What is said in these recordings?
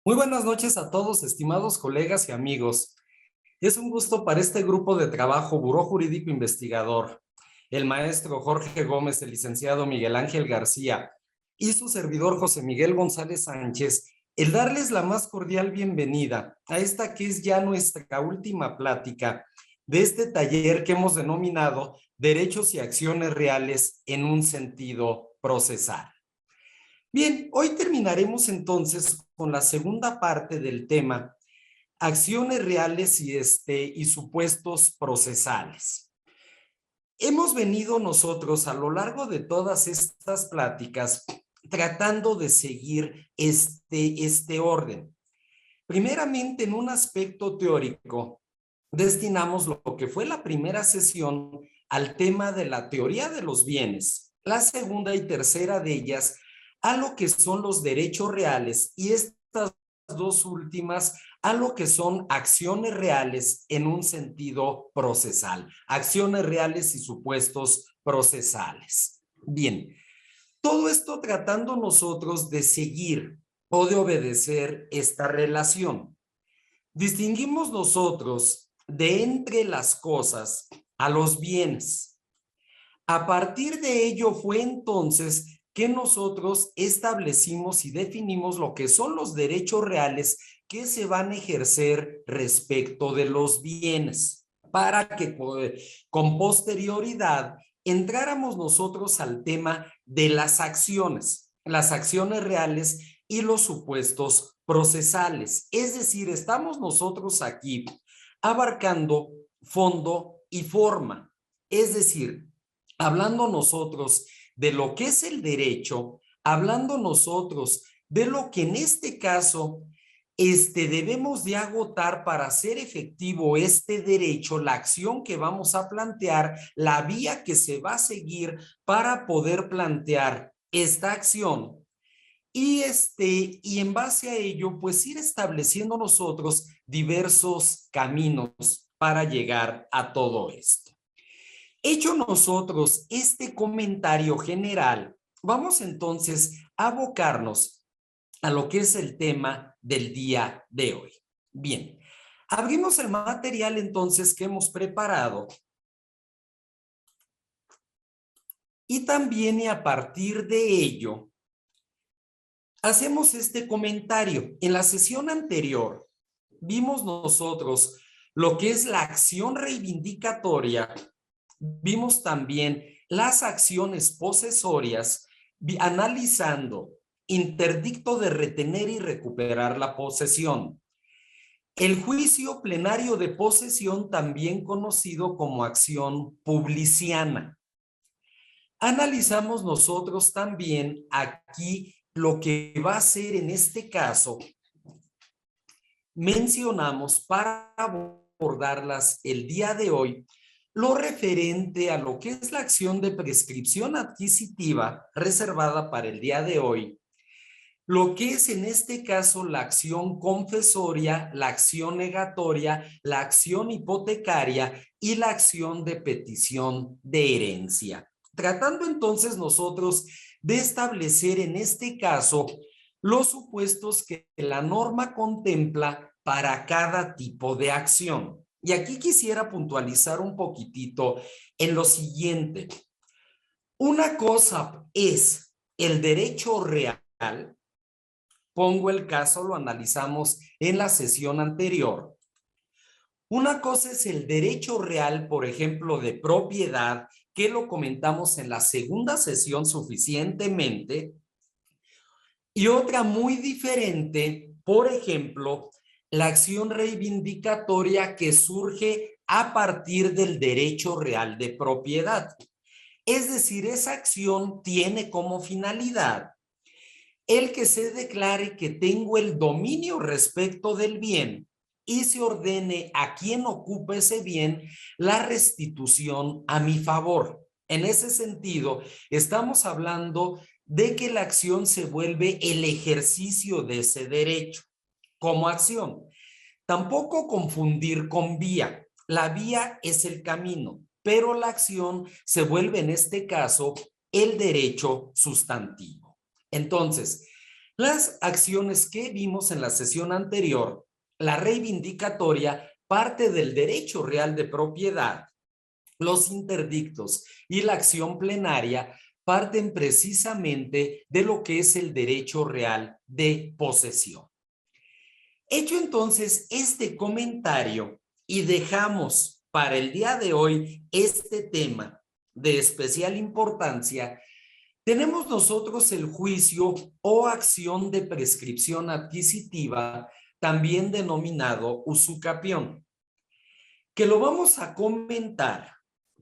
Muy buenas noches a todos, estimados colegas y amigos. Es un gusto para este grupo de trabajo Buró Jurídico Investigador, el maestro Jorge Gómez, el licenciado Miguel Ángel García y su servidor José Miguel González Sánchez, el darles la más cordial bienvenida a esta que es ya nuestra última plática de este taller que hemos denominado Derechos y Acciones Reales en un sentido procesal. Bien, hoy terminaremos entonces con la segunda parte del tema, acciones reales y supuestos procesales. Hemos venido nosotros a lo largo de todas estas pláticas tratando de seguir este orden. Primeramente, en un aspecto teórico, destinamos lo que fue la primera sesión al tema de la teoría de los bienes, la segunda y tercera de ellas a lo que son los derechos reales y estas dos últimas a lo que son acciones reales en un sentido procesal, acciones reales y supuestos procesales. Bien, todo esto tratando nosotros de seguir o de obedecer esta relación. Distinguimos nosotros de entre las cosas a los bienes. A partir de ello fue entonces que nosotros establecimos y definimos lo que son los derechos reales que se van a ejercer respecto de los bienes, para que con posterioridad entráramos nosotros al tema de las acciones reales y los supuestos procesales. Es decir, estamos nosotros aquí abarcando fondo y forma. Es decir, hablando nosotros de lo que es el derecho, hablando nosotros de lo que en este caso debemos de agotar para hacer efectivo este derecho, la acción que vamos a plantear, la vía que se va a seguir para poder plantear esta acción. Y en base a ello, pues ir estableciendo nosotros diversos caminos para llegar a todo esto. Hecho nosotros este comentario general, vamos entonces a abocarnos a lo que es el tema del día de hoy. Bien, abrimos el material entonces que hemos preparado y también y a partir de ello hacemos este comentario. En la sesión anterior vimos nosotros lo que es la acción reivindicatoria. Vimos también las acciones posesorias, analizando interdicto de retener y recuperar la posesión. El juicio plenario de posesión, también conocido como acción publiciana. Analizamos nosotros también aquí lo que va a ser en este caso, mencionamos para abordarlas el día de hoy, lo referente a lo que es la acción de prescripción adquisitiva reservada para el día de hoy, lo que es en este caso la acción confesoria, la acción negatoria, la acción hipotecaria y la acción de petición de herencia. Tratando entonces nosotros de establecer en este caso los supuestos que la norma contempla para cada tipo de acción. Y aquí quisiera puntualizar un poquitito en lo siguiente. Una cosa es el derecho real. Pongo el caso, lo analizamos en la sesión anterior. Una cosa es el derecho real, por ejemplo, de propiedad, que lo comentamos en la segunda sesión suficientemente, y otra muy diferente, por ejemplo, la acción reivindicatoria que surge a partir del derecho real de propiedad. Es decir, esa acción tiene como finalidad el que se declare que tengo el dominio respecto del bien y se ordene a quien ocupa ese bien la restitución a mi favor. En ese sentido, estamos hablando de que la acción se vuelve el ejercicio de ese derecho como acción. Tampoco confundir con vía. La vía es el camino, pero la acción se vuelve en este caso el derecho sustantivo. Entonces, Las acciones que vimos en la sesión anterior, la reivindicatoria parte del derecho real de propiedad, los interdictos y la acción plenaria parten precisamente de lo que es el derecho real de posesión. Hecho entonces este comentario y dejamos para el día de hoy este tema de especial importancia, tenemos nosotros el juicio o acción de prescripción adquisitiva, también denominado usucapión, que lo vamos a comentar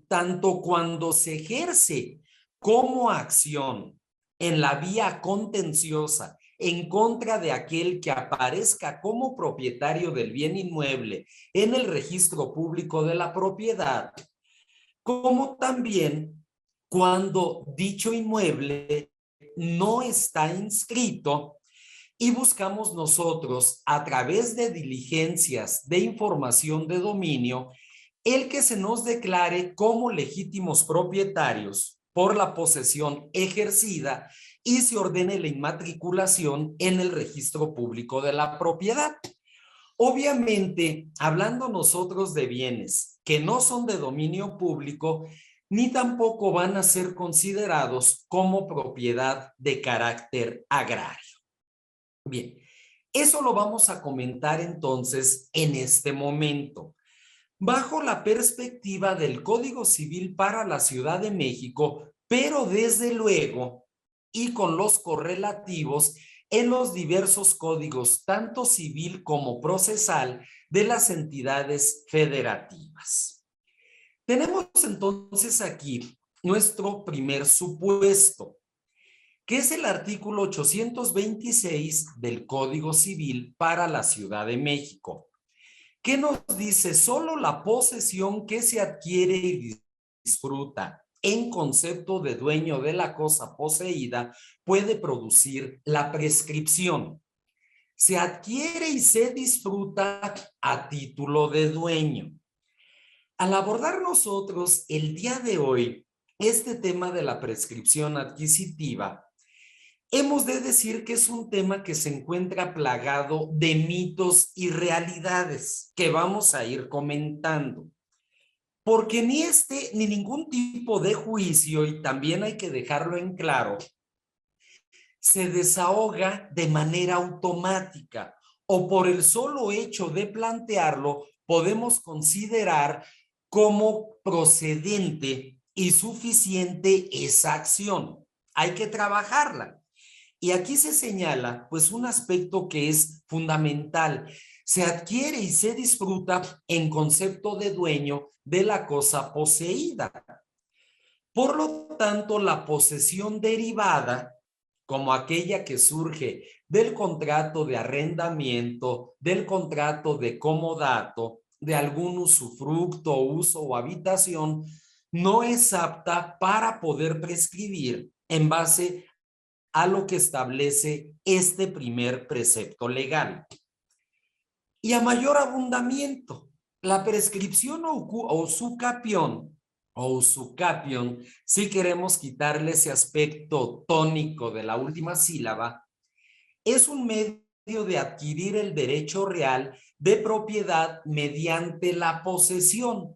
tanto cuando se ejerce como acción en la vía contenciosa en contra de aquel que aparezca como propietario del bien inmueble en el registro público de la propiedad, como también cuando dicho inmueble no está inscrito y buscamos nosotros a través de diligencias de información de dominio el que se nos declare como legítimos propietarios por la posesión ejercida y se ordene la inmatriculación en el registro público de la propiedad. Obviamente, hablando nosotros de bienes que no son de dominio público, ni tampoco van a ser considerados como propiedad de carácter agrario. Bien, eso lo vamos a comentar entonces en este momento. Bajo la perspectiva del Código Civil para la Ciudad de México, pero desde luego y con los correlativos en los diversos códigos, tanto civil como procesal, de las entidades federativas. Tenemos entonces aquí nuestro primer supuesto, que es el artículo 826 del Código Civil para la Ciudad de México. ¿Qué nos dice? Solo la posesión que se adquiere y disfruta en concepto de dueño de la cosa poseída puede producir la prescripción. Se adquiere y se disfruta a título de dueño. Al abordar nosotros el día de hoy este tema de la prescripción adquisitiva, hemos de decir que es un tema que se encuentra plagado de mitos y realidades que vamos a ir comentando. Porque ni este ni ningún tipo de juicio, y también hay que dejarlo en claro, se desahoga de manera automática o por el solo hecho de plantearlo podemos considerar como procedente y suficiente esa acción. Hay que trabajarla. Y aquí se señala pues un aspecto que es fundamental. Se adquiere y se disfruta en concepto de dueño de la cosa poseída. Por lo tanto, la posesión derivada, como aquella que surge del contrato de arrendamiento, del contrato de comodato, de algún usufructo, uso o habitación, no es apta para poder prescribir en base a lo que establece este primer precepto legal. Y a mayor abundamiento, la prescripción o usucapión, si queremos quitarle ese aspecto tónico de la última sílaba, es un medio de adquirir el derecho real de propiedad mediante la posesión,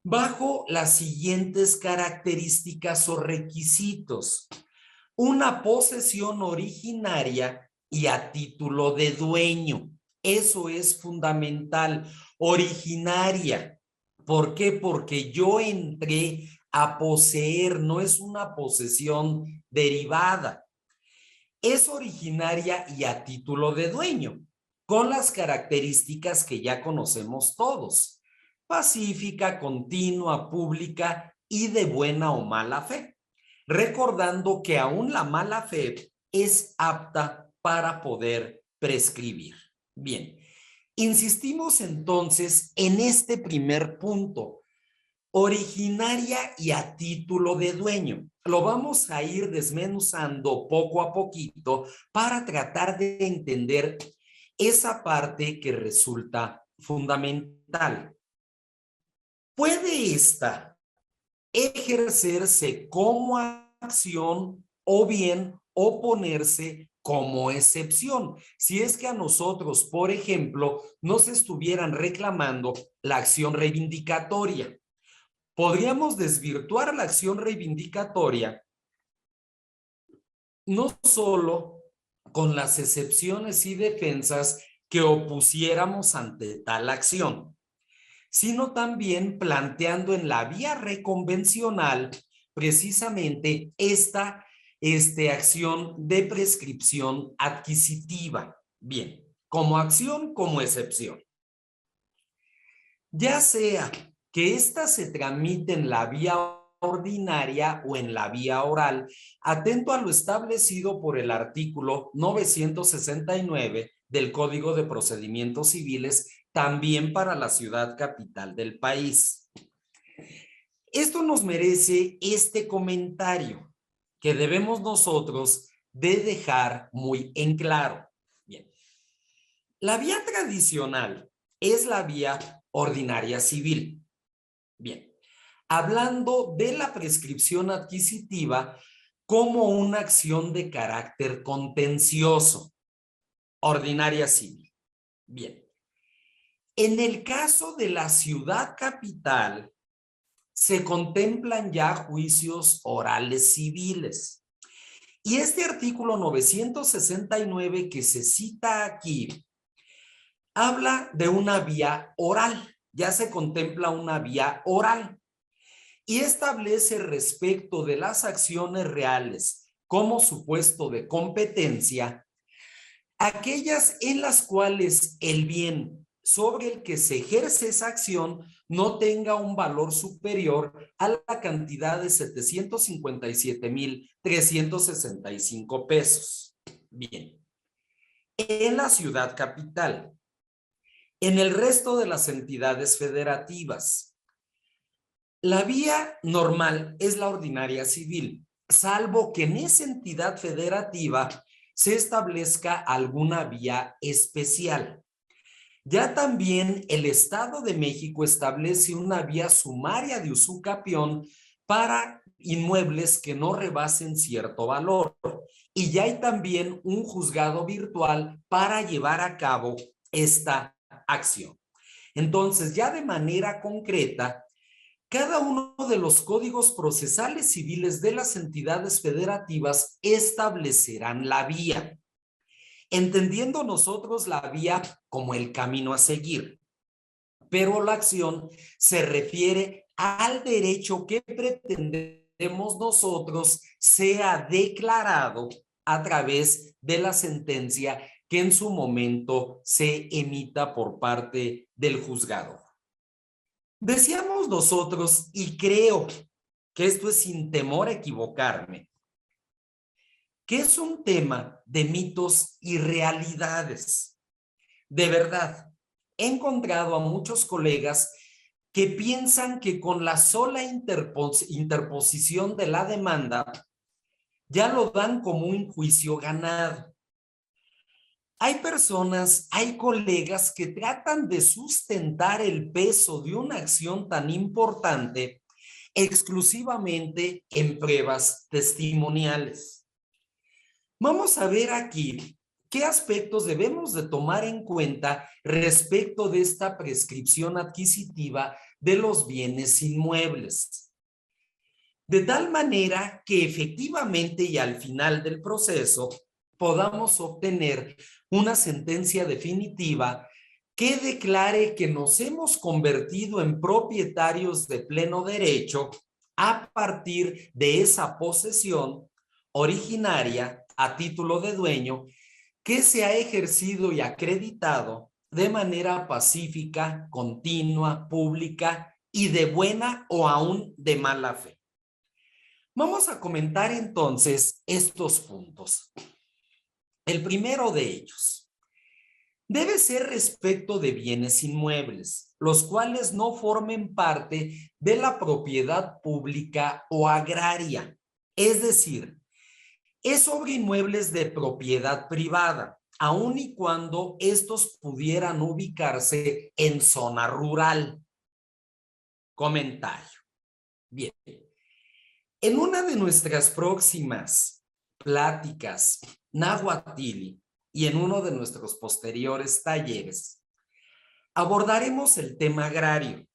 bajo las siguientes características o requisitos. Una posesión originaria y a título de dueño. Eso es fundamental. Originaria. ¿Por qué? Porque yo entré a poseer, no es una posesión derivada. Es originaria y a título de dueño, con las características que ya conocemos todos. Pacífica, continua, pública y de buena o mala fe. Recordando que aún la mala fe es apta para poder prescribir. Bien, insistimos entonces en este primer punto, originaria y a título de dueño. Lo vamos a ir desmenuzando poco a poquito para tratar de entender esa parte que resulta fundamental. ¿Puede esta ejercerse como acción o bien o ponerse como excepción. Si es que a nosotros, por ejemplo, nos estuvieran reclamando la acción reivindicatoria, podríamos desvirtuar la acción reivindicatoria no solo con las excepciones y defensas que opusiéramos ante tal acción, sino también planteando en la vía reconvencional precisamente esta acción de prescripción adquisitiva. Bien, como acción, como excepción. Ya sea que ésta se tramite en la vía ordinaria o en la vía oral, atento a lo establecido por el artículo 969 del Código de Procedimientos Civiles, también para la ciudad capital del país. Esto nos merece este comentario que debemos nosotros de dejar muy en claro. Bien, la vía tradicional es la vía ordinaria civil. Bien, hablando de la prescripción adquisitiva como una acción de carácter contencioso, ordinaria civil. Bien, en el caso de la ciudad capital, se contemplan ya juicios orales civiles. Y este artículo 969 que se cita aquí, habla de una vía oral, ya se contempla una vía oral. Y establece respecto de las acciones reales como supuesto de competencia, aquellas en las cuales el bien sobre el que se ejerce esa acción no tenga un valor superior a la cantidad de 757,365 pesos. Bien, en la ciudad capital, en el resto de las entidades federativas, la vía normal es la ordinaria civil, salvo que en esa entidad federativa se establezca alguna vía especial. Ya también el Estado de México establece una vía sumaria de usucapión para inmuebles que no rebasen cierto valor. Y ya hay también un juzgado virtual para llevar a cabo esta acción. Entonces, ya de manera concreta, cada uno de los códigos procesales civiles de las entidades federativas establecerán la vía, entendiendo nosotros la vía como el camino a seguir, pero la acción se refiere al derecho que pretendemos nosotros sea declarado a través de la sentencia que en su momento se emita por parte del juzgador. Decíamos nosotros, y creo que esto es sin temor a equivocarme, que es un tema de mitos y realidades. De verdad, he encontrado a muchos colegas que piensan que con la sola interposición de la demanda ya lo dan como un juicio ganado. Hay personas, hay colegas que tratan de sustentar el peso de una acción tan importante exclusivamente en pruebas testimoniales. Vamos a ver aquí qué aspectos debemos de tomar en cuenta respecto de esta prescripción adquisitiva de los bienes inmuebles. De tal manera que efectivamente y al final del proceso podamos obtener una sentencia definitiva que declare que nos hemos convertido en propietarios de pleno derecho a partir de esa posesión originaria a título de dueño que se ha ejercido y acreditado de manera pacífica, continua, pública y de buena o aún de mala fe. Vamos a comentar entonces estos puntos. El primero de ellos debe ser respecto de bienes inmuebles, los cuales no formen parte de la propiedad pública o agraria. Es decir, es sobre inmuebles de propiedad privada, aun y cuando estos pudieran ubicarse en zona rural. Comentario. Bien. En una de nuestras próximas pláticas, náhuatl y en uno de nuestros posteriores talleres, abordaremos el tema agrario.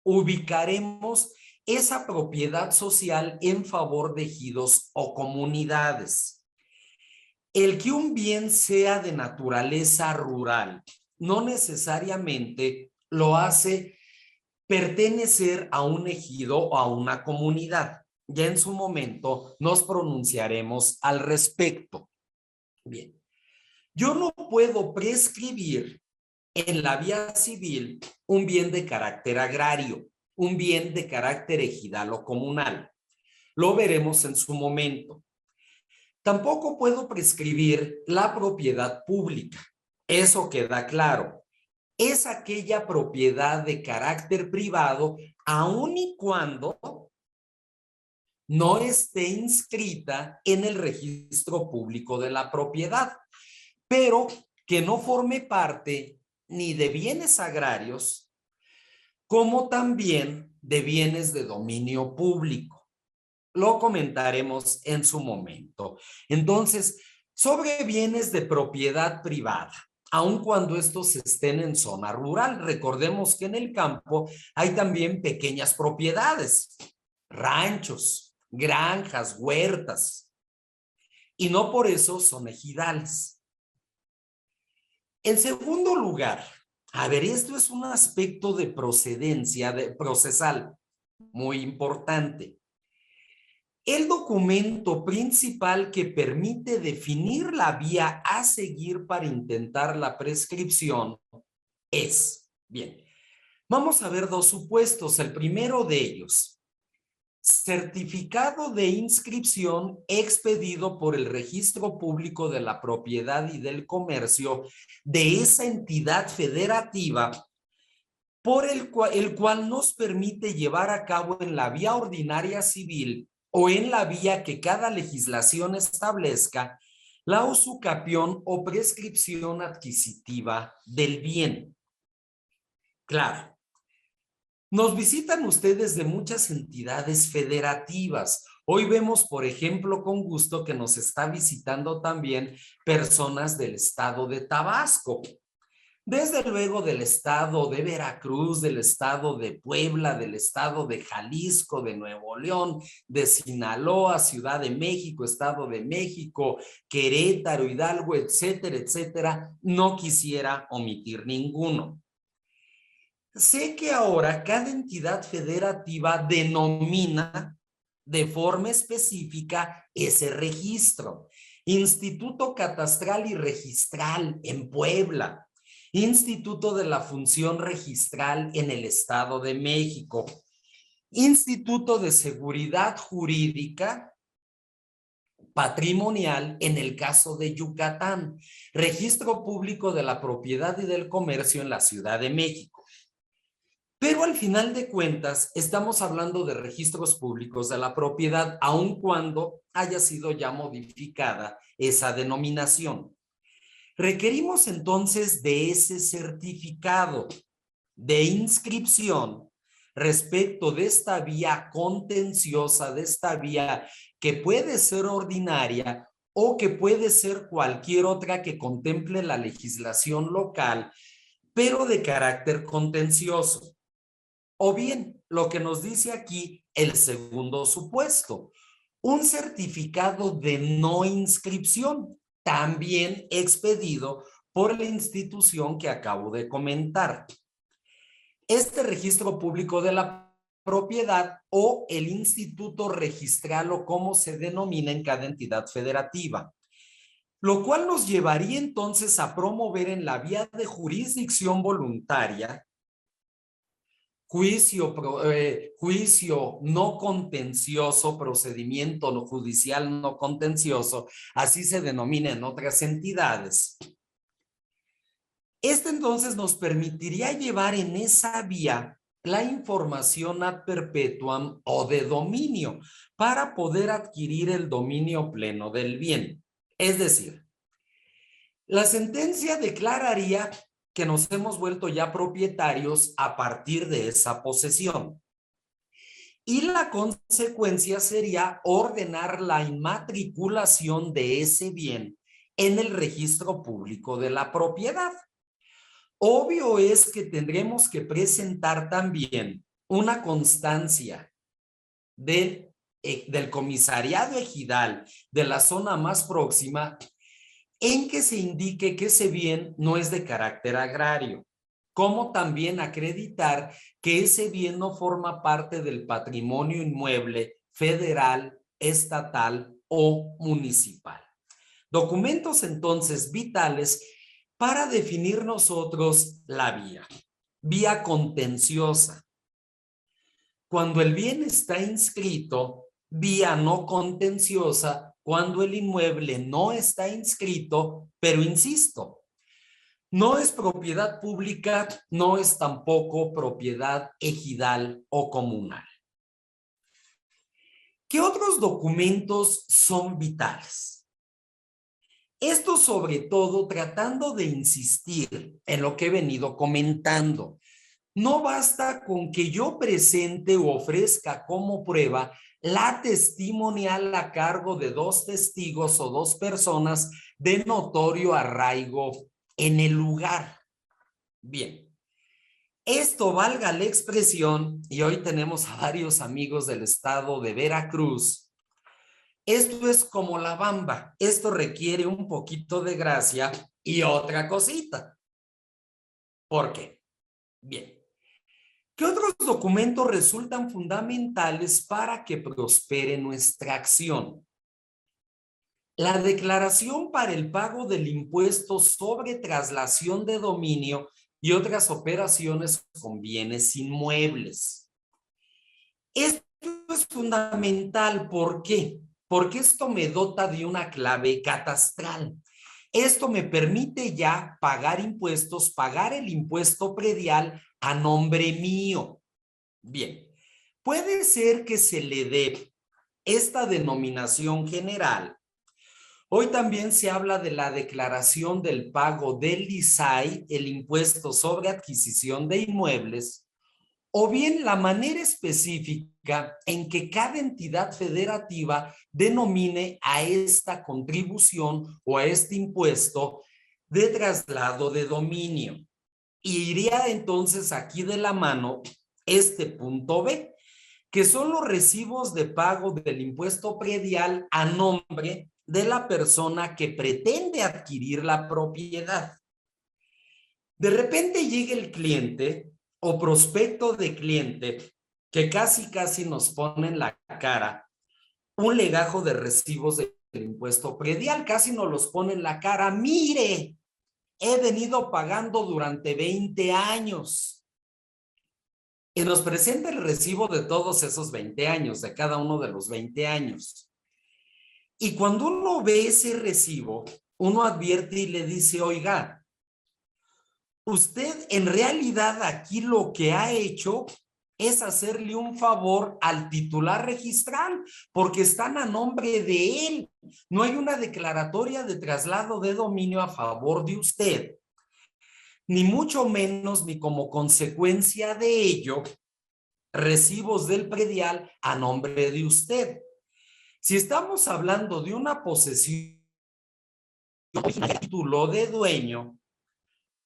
Ubicaremos esa propiedad social en favor de ejidos o comunidades. El que un bien sea de naturaleza rural no necesariamente lo hace pertenecer a un ejido o a una comunidad. Ya en su momento nos pronunciaremos al respecto. Bien, yo no puedo prescribir en la vía civil un bien de carácter agrario, un bien de carácter ejidal o comunal. Lo veremos en su momento. Tampoco puedo prescribir la propiedad pública. Eso queda claro. Es aquella propiedad de carácter privado, aun y cuando no esté inscrita en el registro público de la propiedad, pero que no forme parte ni de bienes agrarios, como también de bienes de dominio público. Lo comentaremos en su momento. Entonces, sobre bienes de propiedad privada, aun cuando estos estén en zona rural, recordemos que en el campo hay también pequeñas propiedades, ranchos, granjas, huertas, y no por eso son ejidales. En segundo lugar, a ver, esto es un aspecto de procedencia procesal muy importante. El documento principal que permite definir la vía a seguir para intentar la prescripción es, bien, vamos a ver dos supuestos. El primero de ellos, certificado de inscripción expedido por el Registro Público de la Propiedad y del Comercio de esa entidad federativa, por el cual nos permite llevar a cabo en la vía ordinaria civil o en la vía que cada legislación establezca la usucapión o prescripción adquisitiva del bien. Claro, nos visitan ustedes de muchas entidades federativas. Hoy vemos, por ejemplo, con gusto que nos está visitando también personas del estado de Tabasco. Desde luego del estado de Veracruz, del estado de Puebla, del estado de Jalisco, de Nuevo León, de Sinaloa, Ciudad de México, Estado de México, Querétaro, Hidalgo, etcétera, etcétera. No quisiera omitir ninguno. Sé que ahora cada entidad federativa denomina de forma específica ese registro. Instituto Catastral y Registral en Puebla. Instituto de la Función Registral en el Estado de México, Instituto de Seguridad Jurídica Patrimonial en el caso de Yucatán, Registro Público de la Propiedad y del Comercio en la Ciudad de México. Pero al final de cuentas, estamos hablando de registros públicos de la propiedad, aun cuando haya sido ya modificada esa denominación. Requerimos entonces de ese certificado de inscripción respecto de esta vía contenciosa, de esta vía que puede ser ordinaria o que puede ser cualquier otra que contemple la legislación local, pero de carácter contencioso. O bien, lo que nos dice aquí el segundo supuesto, un certificado de no inscripción, también expedido por la institución que acabo de comentar. Este registro público de la propiedad o el instituto registral o como se denomina en cada entidad federativa, lo cual nos llevaría entonces a promover en la vía de jurisdicción voluntaria juicio no contencioso, procedimiento no judicial no contencioso, así se denomina en otras entidades. Este entonces nos permitiría llevar en esa vía la información ad perpetuam o de dominio para poder adquirir el dominio pleno del bien. Es decir, la sentencia declararía que nos hemos vuelto ya propietarios a partir de esa posesión. y la consecuencia sería ordenar la inmatriculación de ese bien en el registro público de la propiedad. Obvio es que tendremos que presentar también una constancia del comisariado ejidal de la zona más próxima en que se indique que ese bien no es de carácter agrario, como también acreditar que ese bien no forma parte del patrimonio inmueble federal, estatal o municipal. Documentos entonces vitales para definir nosotros la vía. Vía contenciosa. Cuando el bien está inscrito, vía no contenciosa, cuando el inmueble no está inscrito, pero insisto, no es propiedad pública, no es tampoco propiedad ejidal o comunal. ¿Qué otros documentos son vitales? Esto sobre todo tratando de insistir en lo que he venido comentando. No basta con que yo presente o ofrezca como prueba la testimonial a cargo de 2 testigos o 2 personas de notorio arraigo en el lugar. Bien, esto valga la expresión, y hoy tenemos a varios amigos del estado de Veracruz. Esto es como la bamba, esto requiere un poquito de gracia y otra cosita. ¿Por qué? Bien. ¿Qué otros documentos resultan fundamentales para que prospere nuestra acción? La declaración para el pago del impuesto sobre traslación de dominio y otras operaciones con bienes inmuebles. Esto es fundamental. ¿Por qué? Porque esto me dota de una clave catastral. Esto me permite ya pagar impuestos, pagar el impuesto predial a nombre mío. Bien, puede ser que se le dé esta denominación general. Hoy también se habla de la declaración del pago del ISAI, el impuesto sobre adquisición de inmuebles, o bien la manera específica en que cada entidad federativa denomine a esta contribución o a este impuesto de traslado de dominio. Y iría entonces aquí de la mano este punto B, que son los recibos de pago del impuesto predial a nombre de la persona que pretende adquirir la propiedad. De repente llega el cliente o prospecto de cliente que casi nos pone en la cara un legajo de recibos del impuesto predial, casi nos los pone en la cara. Mire, he venido pagando durante 20 años. Y nos presenta el recibo de todos esos 20 años, de cada uno de los 20 años. Y cuando uno ve ese recibo, uno advierte y le dice, oiga, usted en realidad aquí lo que ha hecho es hacerle un favor al titular registral, porque están a nombre de él. No hay una declaratoria de traslado de dominio a favor de usted, ni mucho menos, ni como consecuencia de ello, recibos del predial a nombre de usted. Si estamos hablando de una posesión a título de dueño,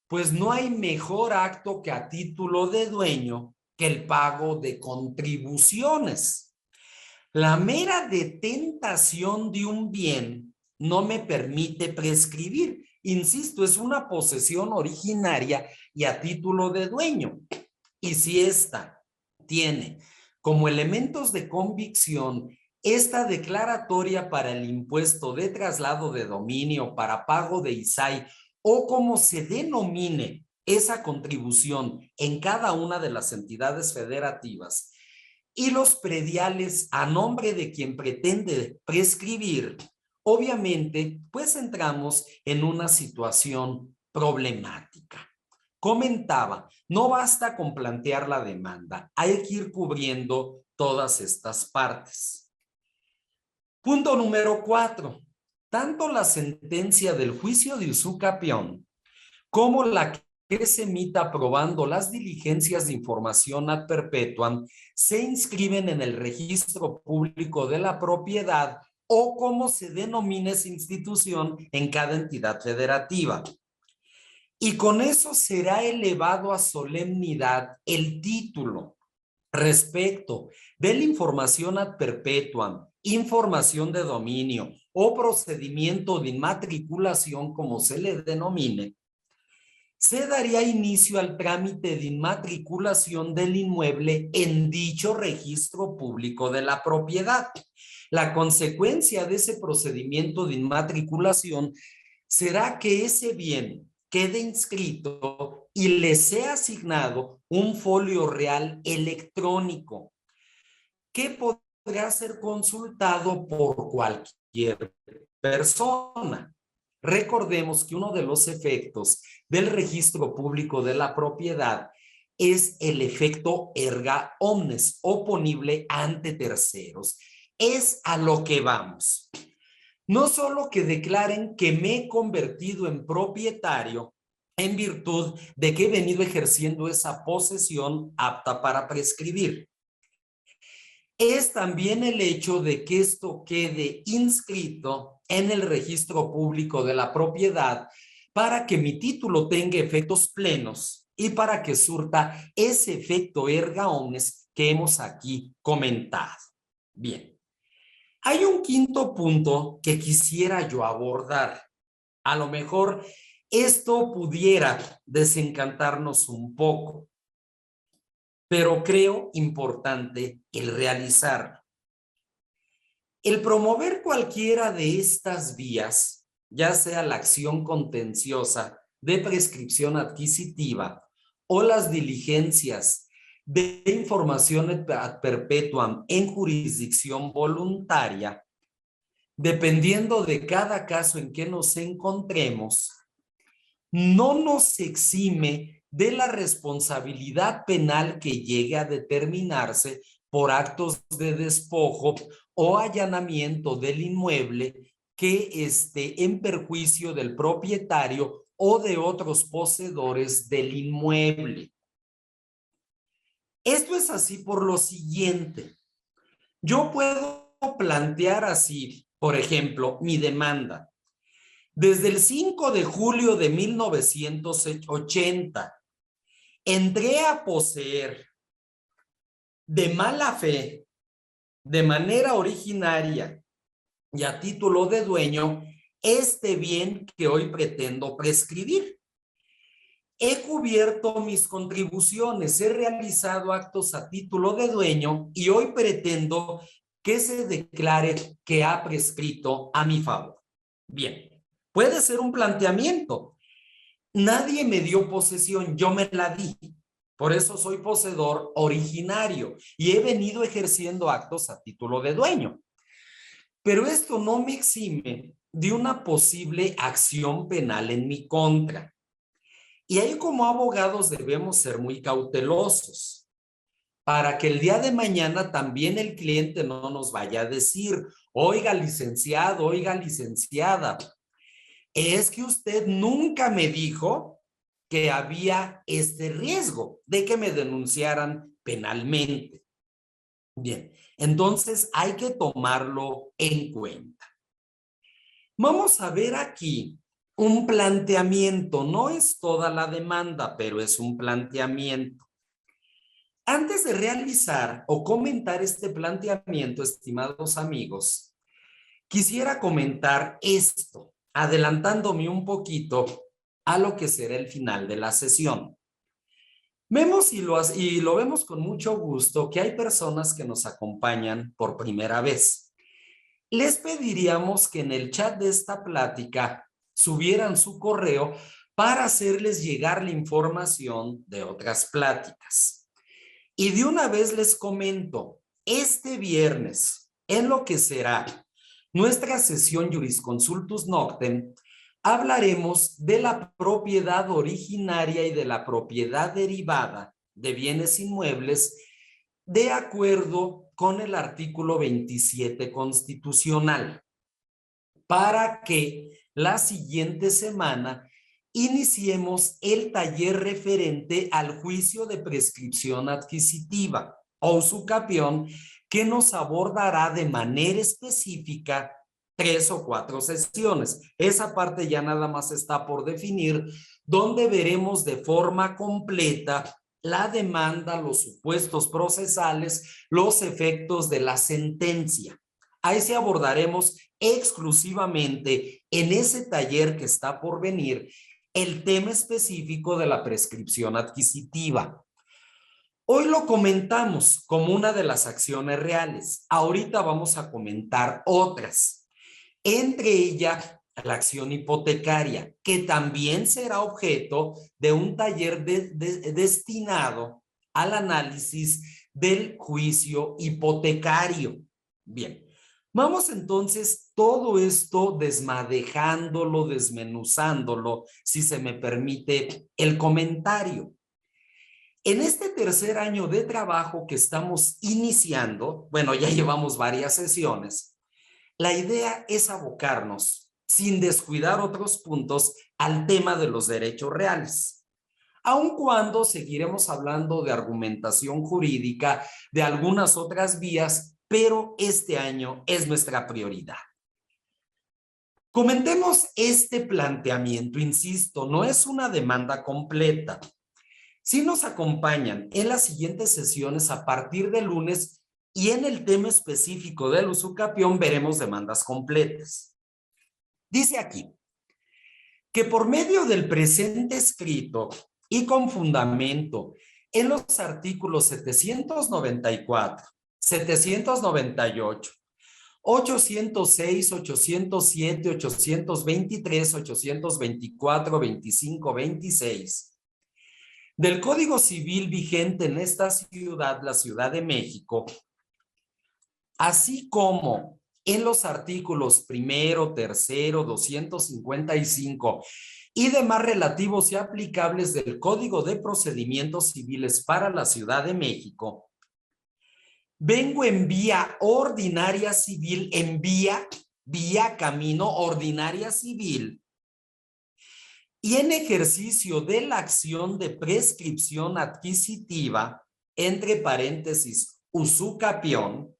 pues no hay mejor acto que a título de dueño que el pago de contribuciones. La mera detentación de un bien no me permite prescribir. Insisto, es una posesión originaria y a título de dueño. Y si ésta tiene como elementos de convicción esta declaratoria para el impuesto de traslado de dominio, para pago de ISAI, o como se denomine esa contribución en cada una de las entidades federativas, y los prediales a nombre de quien pretende prescribir, obviamente, pues entramos en una situación problemática. Comentaba, no basta con plantear la demanda, hay que ir cubriendo todas estas partes. Punto número 4. Tanto la sentencia del juicio de usucapión como la que se emita aprobando las diligencias de información ad perpetuam se inscriben en el registro público de la propiedad o como se denomina esa institución en cada entidad federativa. Y con eso será elevado a solemnidad el título respecto de la información ad perpetuam, información de dominio o procedimiento de inmatriculación, como se le denomine. Se daría inicio al trámite de inmatriculación del inmueble en dicho registro público de la propiedad. La consecuencia de ese procedimiento de inmatriculación será que ese bien quede inscrito y le sea asignado un folio real electrónico que podrá ser consultado por cualquier persona. Recordemos que uno de los efectos del registro público de la propiedad es el efecto erga omnes, oponible ante terceros. Es a lo que vamos. No solo que declaren que me he convertido en propietario en virtud de que he venido ejerciendo esa posesión apta para prescribir. Es también el hecho de que esto quede inscrito en el registro público de la propiedad para que mi título tenga efectos plenos y para que surta ese efecto erga omnes que hemos aquí comentado. Bien. Hay un quinto punto que quisiera yo abordar. A lo mejor esto pudiera desencantarnos un poco, pero creo importante el realizarlo. El promover cualquiera de estas vías, ya sea la acción contenciosa de prescripción adquisitiva o las diligencias de información ad perpetuam en jurisdicción voluntaria, dependiendo de cada caso en que nos encontremos, no nos exime de la responsabilidad penal que llegue a determinarse por actos de despojo o allanamiento del inmueble que esté en perjuicio del propietario o de otros poseedores del inmueble. Esto es así por lo siguiente. Yo puedo plantear así, por ejemplo, mi demanda. Desde el 5 de julio de 1980, entré a poseer de mala fe, de manera originaria y a título de dueño, este bien que hoy pretendo prescribir. He cubierto mis contribuciones, he realizado actos a título de dueño y hoy pretendo que se declare que ha prescrito a mi favor. Bien, puede ser un planteamiento. Nadie me dio posesión, yo me la di. Por eso soy poseedor originario y he venido ejerciendo actos a título de dueño. Pero esto no me exime de una posible acción penal en mi contra. Y ahí como abogados debemos ser muy cautelosos para que el día de mañana también el cliente no nos vaya a decir, oiga licenciado, oiga licenciada, es que usted nunca me dijo que había este riesgo de que me denunciaran penalmente. Bien, entonces hay que tomarlo en cuenta. Vamos a ver aquí un planteamiento, no es toda la demanda, pero es un planteamiento. Antes de realizar o comentar este planteamiento, estimados amigos, quisiera comentar esto, adelantándome un poquito a lo que será el final de la sesión. Vemos y lo vemos con mucho gusto que hay personas que nos acompañan por primera vez. Les pediríamos que en el chat de esta plática subieran su correo para hacerles llegar la información de otras pláticas. Y de una vez les comento, este viernes, en lo que será nuestra sesión Jurisconsultus Noctem, hablaremos de la propiedad originaria y de la propiedad derivada de bienes inmuebles de acuerdo con el artículo 27 constitucional, para que la siguiente semana iniciemos el taller referente al juicio de prescripción adquisitiva o usucapión, que nos abordará de manera específica 3 o 4 sesiones. Esa parte ya nada más está por definir, donde veremos de forma completa la demanda, los supuestos procesales, los efectos de la sentencia. Ahí sí abordaremos exclusivamente en ese taller que está por venir el tema específico de la prescripción adquisitiva. Hoy lo comentamos como una de las acciones reales. Ahorita vamos a comentar otras. Entre ellas, la acción hipotecaria, que también será objeto de un taller destinado al análisis del juicio hipotecario. Bien, vamos entonces todo esto desmadejándolo, desmenuzándolo, si se me permite el comentario. En este tercer año de trabajo que estamos iniciando, bueno, ya llevamos varias sesiones, la idea es abocarnos, sin descuidar otros puntos, al tema de los derechos reales, aun cuando seguiremos hablando de argumentación jurídica, de algunas otras vías, pero este año es nuestra prioridad. Comentemos este planteamiento, insisto, no es una demanda completa. Si nos acompañan en las siguientes sesiones a partir de lunes y en el tema específico del usucapión veremos demandas completas. Dice aquí que por medio del presente escrito y con fundamento en los artículos 794, 798, 806, 807, 823, 824, 25, 26, del Código Civil vigente en esta ciudad, la Ciudad de México, así como en los artículos 1, 3, 255 y demás relativos y aplicables del Código de Procedimientos Civiles para la Ciudad de México, vengo en vía ordinaria civil, en vía camino ordinaria civil, y en ejercicio de la acción de prescripción adquisitiva, entre paréntesis, usucapión,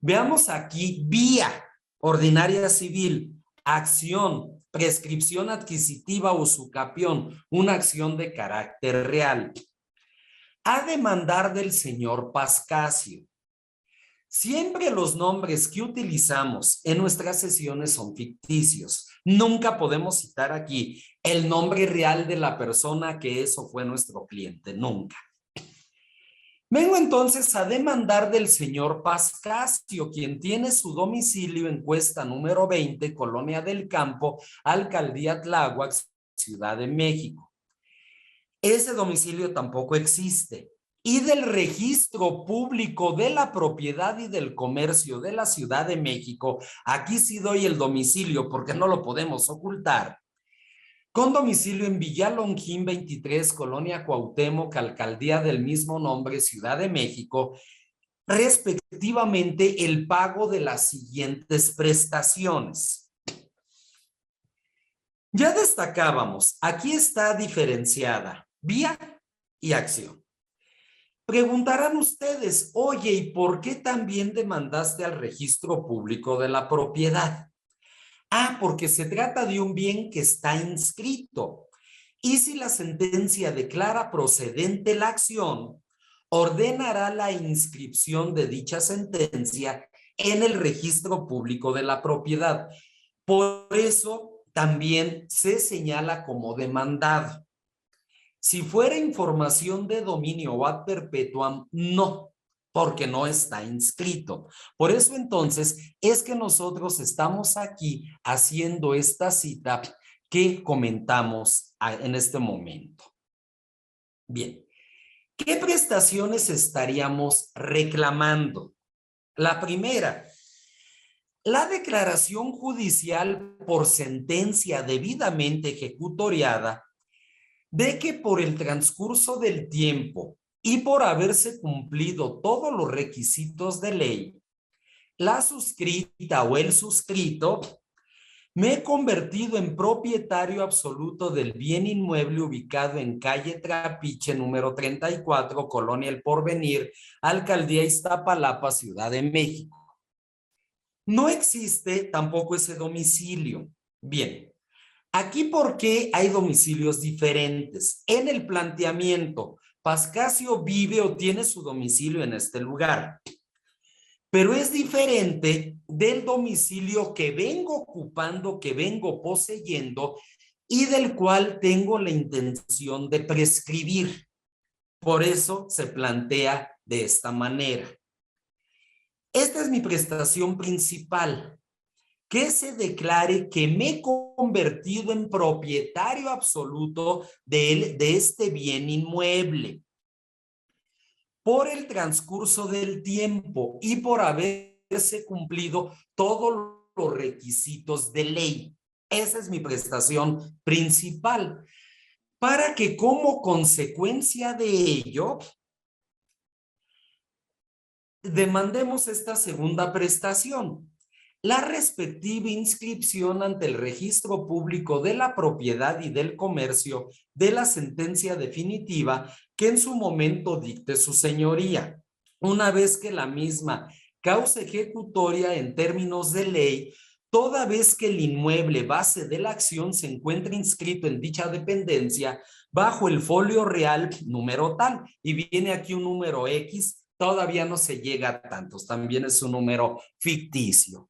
veamos aquí vía ordinaria civil, acción, prescripción adquisitiva, usucapión, una acción de carácter real. A demandar del señor Pascasio. Siempre los nombres que utilizamos en nuestras sesiones son ficticios. Nunca podemos citar aquí el nombre real de la persona que es o fue nuestro cliente, nunca. Vengo entonces a demandar del señor Pascasio, quien tiene su domicilio en Cuesta número 20, Colonia del Campo, Alcaldía Tláhuac, Ciudad de México. Ese domicilio tampoco existe. Y del registro público de la propiedad y del comercio de la Ciudad de México, aquí sí doy el domicilio porque no lo podemos ocultar, con domicilio en Villalongín 23, Colonia Cuauhtémoc, Alcaldía del mismo nombre, Ciudad de México, respectivamente el pago de las siguientes prestaciones. Ya destacábamos, aquí está diferenciada vía y acción. Preguntarán ustedes, oye, ¿y por qué también demandaste al registro público de la propiedad? Ah, porque se trata de un bien que está inscrito. Y si la sentencia declara procedente la acción, ordenará la inscripción de dicha sentencia en el registro público de la propiedad. Por eso también se señala como demandado. Si fuera información de dominio o ad perpetuam, no, porque no está inscrito. Por eso entonces es que nosotros estamos aquí haciendo esta cita que comentamos en este momento. Bien, ¿qué prestaciones estaríamos reclamando? La primera, la declaración judicial por sentencia debidamente ejecutoriada de que por el transcurso del tiempo y por haberse cumplido todos los requisitos de ley, la suscrita o el suscrito Me he convertido en propietario absoluto del bien inmueble ubicado en calle Trapiche, número 34, Colonia El Porvenir, Alcaldía Iztapalapa, Ciudad de México. No existe tampoco ese domicilio. Bien, aquí ¿por qué hay domicilios diferentes? En el planteamiento, Pascasio vive o tiene su domicilio en este lugar, pero es diferente del domicilio que vengo ocupando, que vengo poseyendo y del cual tengo la intención de prescribir. Por eso se plantea de esta manera. Esta es mi prestación principal, que se declare que me he convertido en propietario absoluto de este bien inmueble por el transcurso del tiempo y por haberse cumplido todos los requisitos de ley. Esa es mi prestación principal, para que como consecuencia de ello demandemos esta segunda prestación, la respectiva inscripción ante el registro público de la propiedad y del comercio de la sentencia definitiva que en su momento dicte su señoría, una vez que la misma causa ejecutoria en términos de ley, toda vez que el inmueble base de la acción se encuentre inscrito en dicha dependencia bajo el folio real número tal, y viene aquí un número X, todavía no se llega a tantos, también es un número ficticio.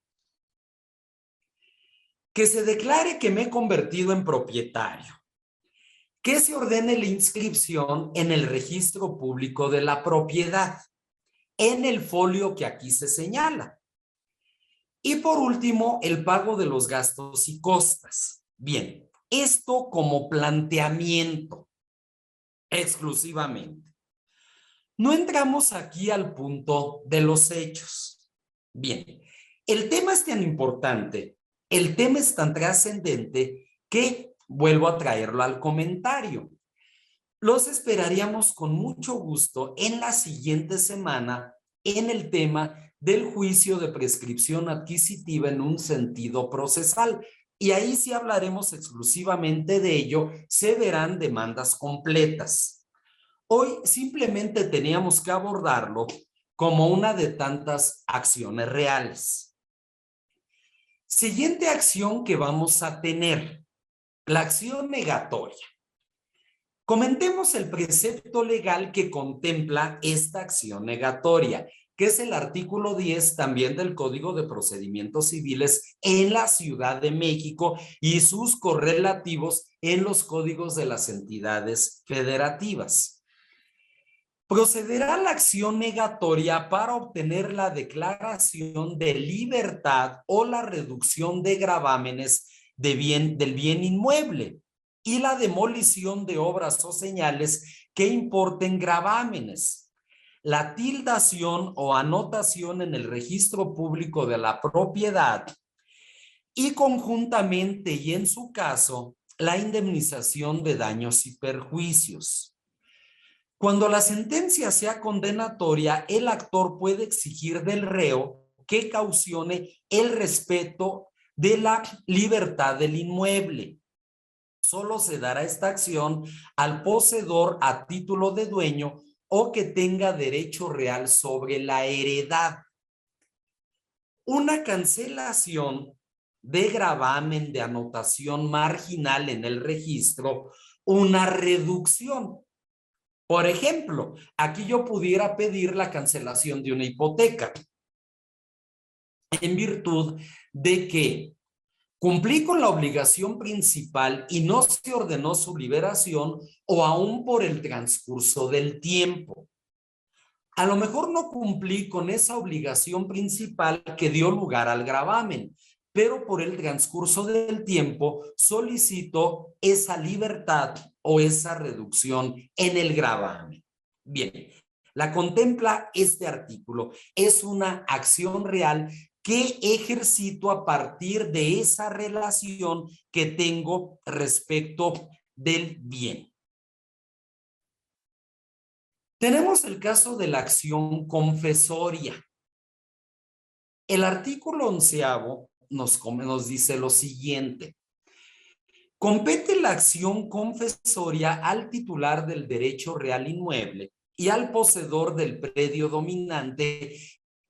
Que se declare que me he convertido en propietario. Que se ordene la inscripción en el registro público de la propiedad, en el folio que aquí se señala. Y por último, el pago de los gastos y costas. Bien, esto como planteamiento exclusivamente. No entramos aquí al punto de los hechos. Bien, el tema es tan importante, el tema es tan trascendente que vuelvo a traerlo al comentario. Los esperaríamos con mucho gusto en la siguiente semana en el tema del juicio de prescripción adquisitiva en un sentido procesal. Y ahí sí hablaremos exclusivamente de ello, se verán demandas completas. Hoy simplemente teníamos que abordarlo como una de tantas acciones reales. Siguiente acción que vamos a tener, la acción negatoria. Comentemos el precepto legal que contempla esta acción negatoria, que es el artículo 10 también del Código de Procedimientos Civiles en la Ciudad de México y sus correlativos en los códigos de las entidades federativas. Procederá la acción negatoria para obtener la declaración de libertad o la reducción de gravámenes del bien inmueble y la demolición de obras o señales que importen gravámenes. La tildación o anotación en el registro público de la propiedad y conjuntamente y en su caso, la indemnización de daños y perjuicios. Cuando la sentencia sea condenatoria, el actor puede exigir del reo que caucione el respeto de la libertad del inmueble. Solo se dará esta acción al poseedor a título de dueño o que tenga derecho real sobre la heredad. Una cancelación de gravamen de anotación marginal en el registro, una reducción. Por ejemplo, aquí yo pudiera pedir la cancelación de una hipoteca en virtud de que cumplí con la obligación principal y no se ordenó su liberación o aún por el transcurso del tiempo. A lo mejor no cumplí con esa obligación principal que dio lugar al gravamen, pero por el transcurso del tiempo solicito esa libertad o esa reducción en el gravamen. Bien, la contempla este artículo. Es una acción real que ejercito a partir de esa relación que tengo respecto del bien. Tenemos el caso de la acción confesoria. El artículo 11 nos dice lo siguiente. Compete la acción confesoria al titular del derecho real inmueble y al poseedor del predio dominante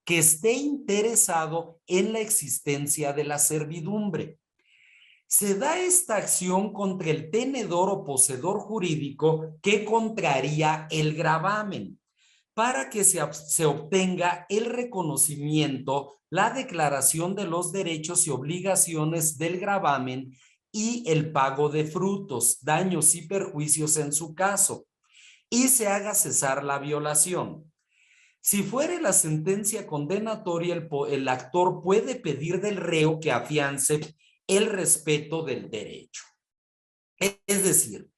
que esté interesado en la existencia de la servidumbre. Se da esta acción contra el tenedor o poseedor jurídico que contraría el gravamen para que se obtenga el reconocimiento, la declaración de los derechos y obligaciones del gravamen y el pago de frutos, daños y perjuicios en su caso, y se haga cesar la violación. Si fuere la sentencia condenatoria, el actor puede pedir del reo que afiance el respeto del derecho. Es decir,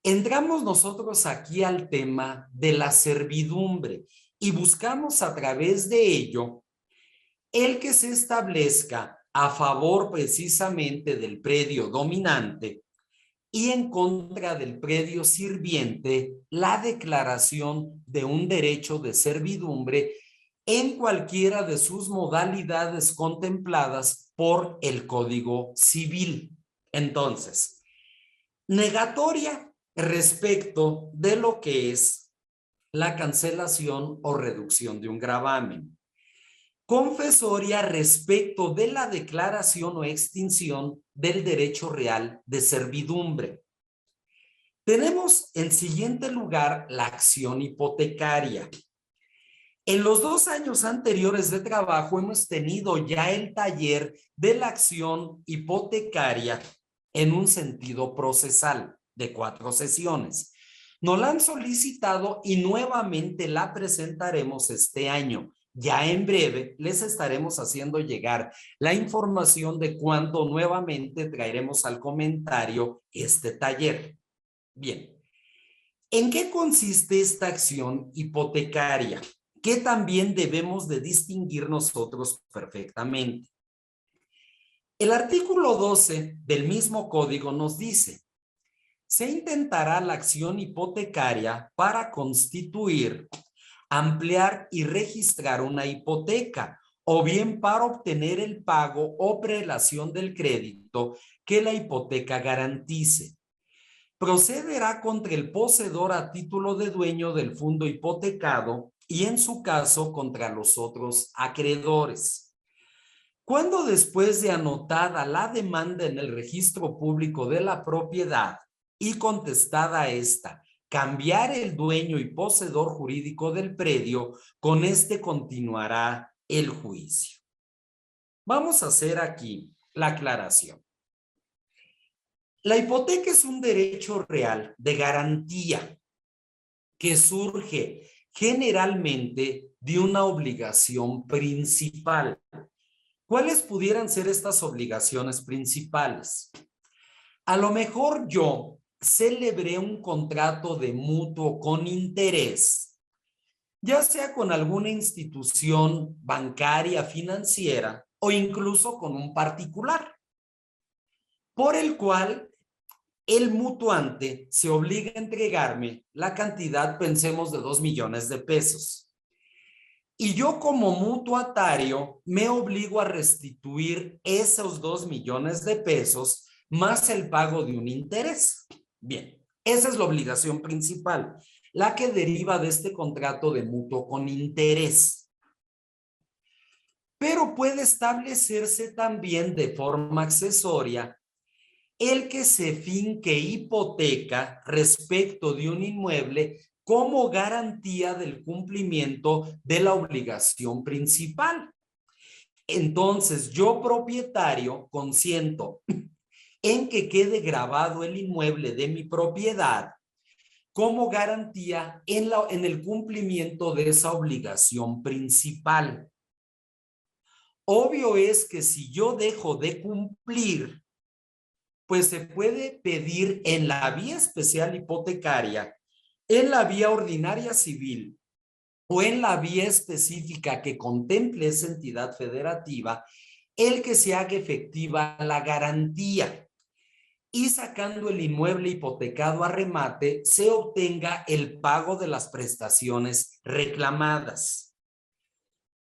entramos nosotros aquí al tema de la servidumbre y buscamos a través de ello el que se establezca a favor precisamente del predio dominante y en contra del predio sirviente la declaración de un derecho de servidumbre en cualquiera de sus modalidades contempladas por el Código Civil. Entonces, negatoria respecto de lo que es la cancelación o reducción de un gravamen. Confesoria respecto de la declaración o extinción del derecho real de servidumbre. Tenemos en siguiente lugar la acción hipotecaria. En los 2 años anteriores de trabajo hemos tenido ya el taller de la acción hipotecaria en un sentido procesal de 4 sesiones. Nos la han solicitado y nuevamente la presentaremos este año. Ya en breve les estaremos haciendo llegar la información de cuándo nuevamente traeremos al comentario este taller. Bien, ¿en qué consiste esta acción hipotecaria? Que también debemos de distinguir nosotros perfectamente. El artículo 12 del mismo código nos dice: se intentará la acción hipotecaria para constituir, ampliar y registrar una hipoteca, o bien para obtener el pago o prelación del crédito que la hipoteca garantice. Procederá contra el poseedor a título de dueño del fondo hipotecado y en su caso contra los otros acreedores. Cuando después de anotada la demanda en el registro público de la propiedad y contestada esta, cambiar el dueño y poseedor jurídico del predio, con este continuará el juicio. Vamos a hacer aquí la aclaración. La hipoteca es un derecho real de garantía que surge generalmente de una obligación principal. ¿Cuáles pudieran ser estas obligaciones principales? A lo mejor yo celebré un contrato de mutuo con interés, ya sea con alguna institución bancaria, financiera o incluso con un particular, por el cual el mutuante se obliga a entregarme la cantidad, pensemos, de 2 millones de pesos. Y yo como mutuatario me obligo a restituir esos 2 millones de pesos más el pago de un interés. Bien, esa es la obligación principal, la que deriva de este contrato de mutuo con interés. Pero puede establecerse también de forma accesoria el que se finque hipoteca respecto de un inmueble como garantía del cumplimiento de la obligación principal. Entonces, yo propietario consiento en que quede grabado el inmueble de mi propiedad como garantía en el cumplimiento de esa obligación principal. Obvio es que si yo dejo de cumplir, pues se puede pedir en la vía especial hipotecaria, en la vía ordinaria civil o en la vía específica que contemple esa entidad federativa, el que se haga efectiva la garantía y sacando el inmueble hipotecado a remate, se obtenga el pago de las prestaciones reclamadas.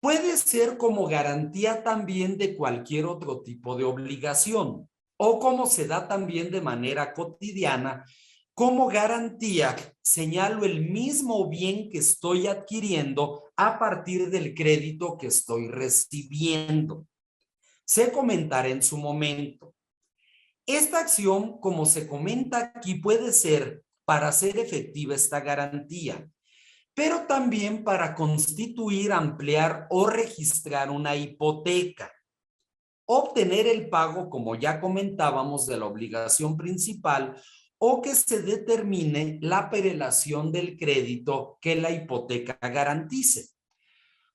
Puede ser como garantía también de cualquier otro tipo de obligación o como se da también de manera cotidiana, como garantía señalo el mismo bien que estoy adquiriendo a partir del crédito que estoy recibiendo. Se comentará en su momento. Esta acción, como se comenta aquí, puede ser para hacer efectiva esta garantía, pero también para constituir, ampliar o registrar una hipoteca. Obtener el pago, como ya comentábamos, de la obligación principal o que se determine la prelación del crédito que la hipoteca garantice.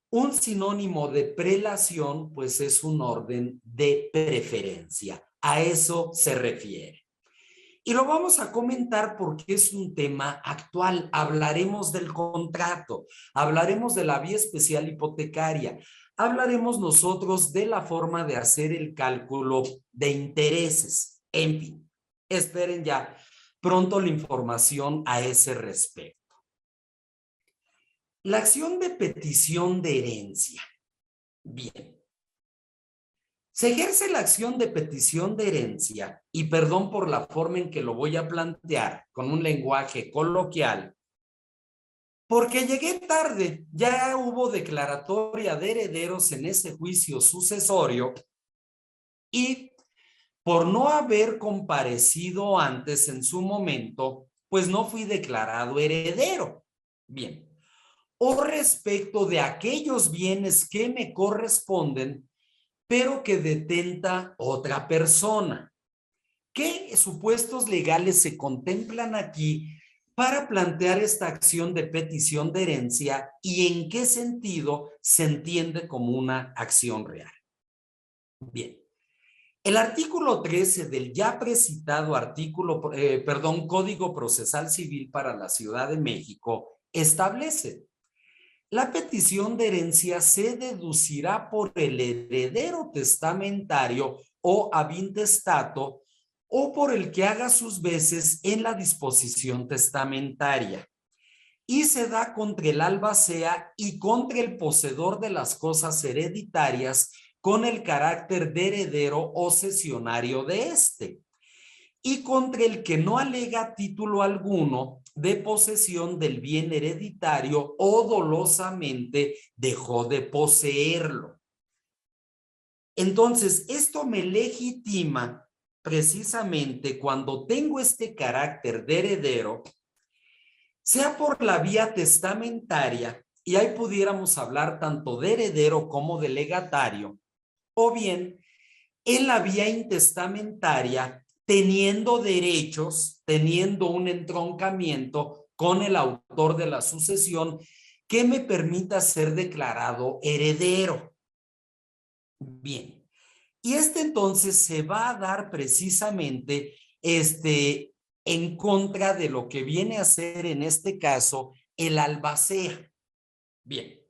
Un sinónimo de prelación, pues es un orden de preferencia. A eso se refiere. Y lo vamos a comentar porque es un tema actual. Hablaremos del contrato, hablaremos de la vía especial hipotecaria, hablaremos nosotros de la forma de hacer el cálculo de intereses. En fin, esperen ya pronto la información a ese respecto. La acción de petición de herencia. Bien. Se ejerce la acción de petición de herencia, y perdón por la forma en que lo voy a plantear, con un lenguaje coloquial, porque llegué tarde, ya hubo declaratoria de herederos en ese juicio sucesorio, y por no haber comparecido antes en su momento, pues no fui declarado heredero. Bien. O respecto de aquellos bienes que me corresponden, pero que detenta otra persona. ¿Qué supuestos legales se contemplan aquí para plantear esta acción de petición de herencia y en qué sentido se entiende como una acción real? Bien, el artículo 13 del ya precitado Código Procesal Civil para la Ciudad de México establece: la petición de herencia se deducirá por el heredero testamentario o habintestato o por el que haga sus veces en la disposición testamentaria, y se da contra el albacea y contra el poseedor de las cosas hereditarias con el carácter de heredero o cesionario de éste, y contra el que no alega título alguno de posesión del bien hereditario o dolosamente dejó de poseerlo. Entonces, esto me legitima precisamente cuando tengo este carácter de heredero, sea por la vía testamentaria, y ahí pudiéramos hablar tanto de heredero como de legatario, o bien en la vía intestamentaria, teniendo derechos, teniendo un entroncamiento con el autor de la sucesión que me permita ser declarado heredero. Bien, y entonces se va a dar precisamente en contra de lo que viene a ser en este caso el albacea. Bien,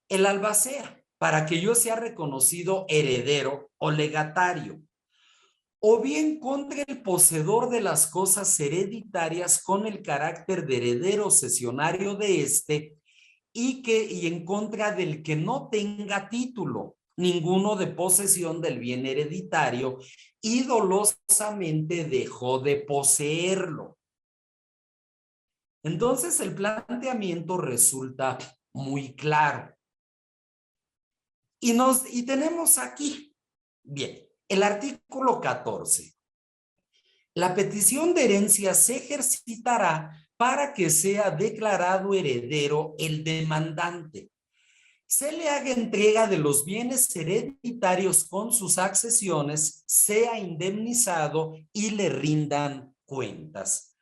el albacea, para que yo sea reconocido heredero o legatario, o bien contra el poseedor de las cosas hereditarias con el carácter de heredero cesionario de éste, y en contra del que no tenga título ninguno de posesión del bien hereditario y dolosamente dejó de poseerlo. Entonces el planteamiento resulta muy claro. Y tenemos aquí, bien, el artículo 14. La petición de herencia se ejercitará para que sea declarado heredero el demandante. Se le haga entrega de los bienes hereditarios con sus accesiones, sea indemnizado y le rindan cuentas.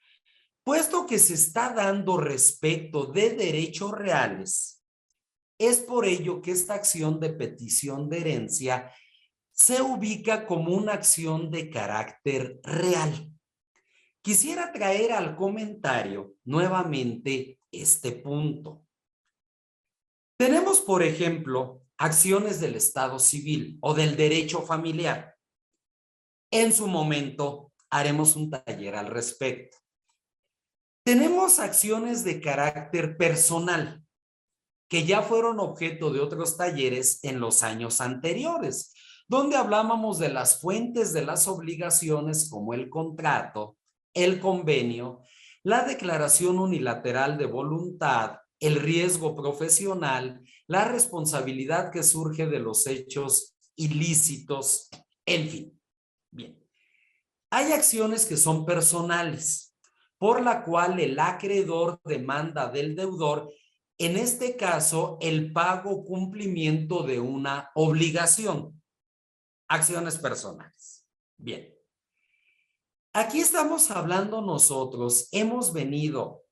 Puesto que se está dando respecto de derechos reales, es por ello que esta acción de petición de herencia se ubica como una acción de carácter real. Quisiera traer al comentario nuevamente este punto. Tenemos, por ejemplo, acciones del Estado civil o del derecho familiar. En su momento haremos un taller al respecto. Tenemos acciones de carácter personal. que ya fueron objeto de otros talleres en los años anteriores, donde hablábamos de las fuentes de las obligaciones como el contrato, el convenio, la declaración unilateral de voluntad, el riesgo profesional, la responsabilidad que surge de los hechos ilícitos, en fin. Bien. Hay acciones que son personales, por la cual el acreedor demanda del deudor, en este caso, el pago o cumplimiento de una obligación. Acciones personales. Bien. Aquí estamos hablando nosotros, hemos venido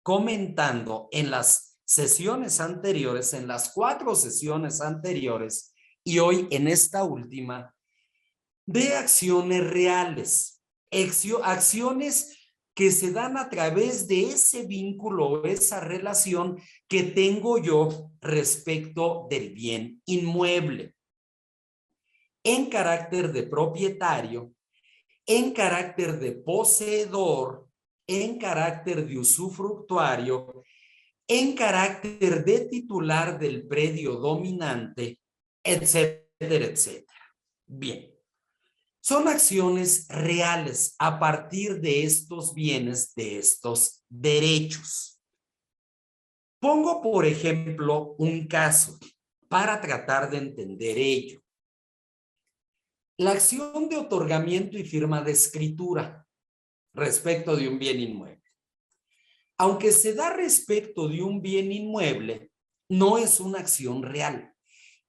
comentando en las sesiones anteriores, en las 4 sesiones anteriores y hoy en esta última, de acciones reales, acciones que se dan a través de ese vínculo o esa relación que tengo yo respecto del bien inmueble, en carácter de propietario, en carácter de poseedor, en carácter de usufructuario, en carácter de titular del predio dominante, etcétera, etcétera. Bien. Son acciones reales a partir de estos bienes, de estos derechos. Pongo, por ejemplo, un caso para tratar de entender ello. La acción de otorgamiento y firma de escritura respecto de un bien inmueble. Aunque se da respecto de un bien inmueble, no es una acción real.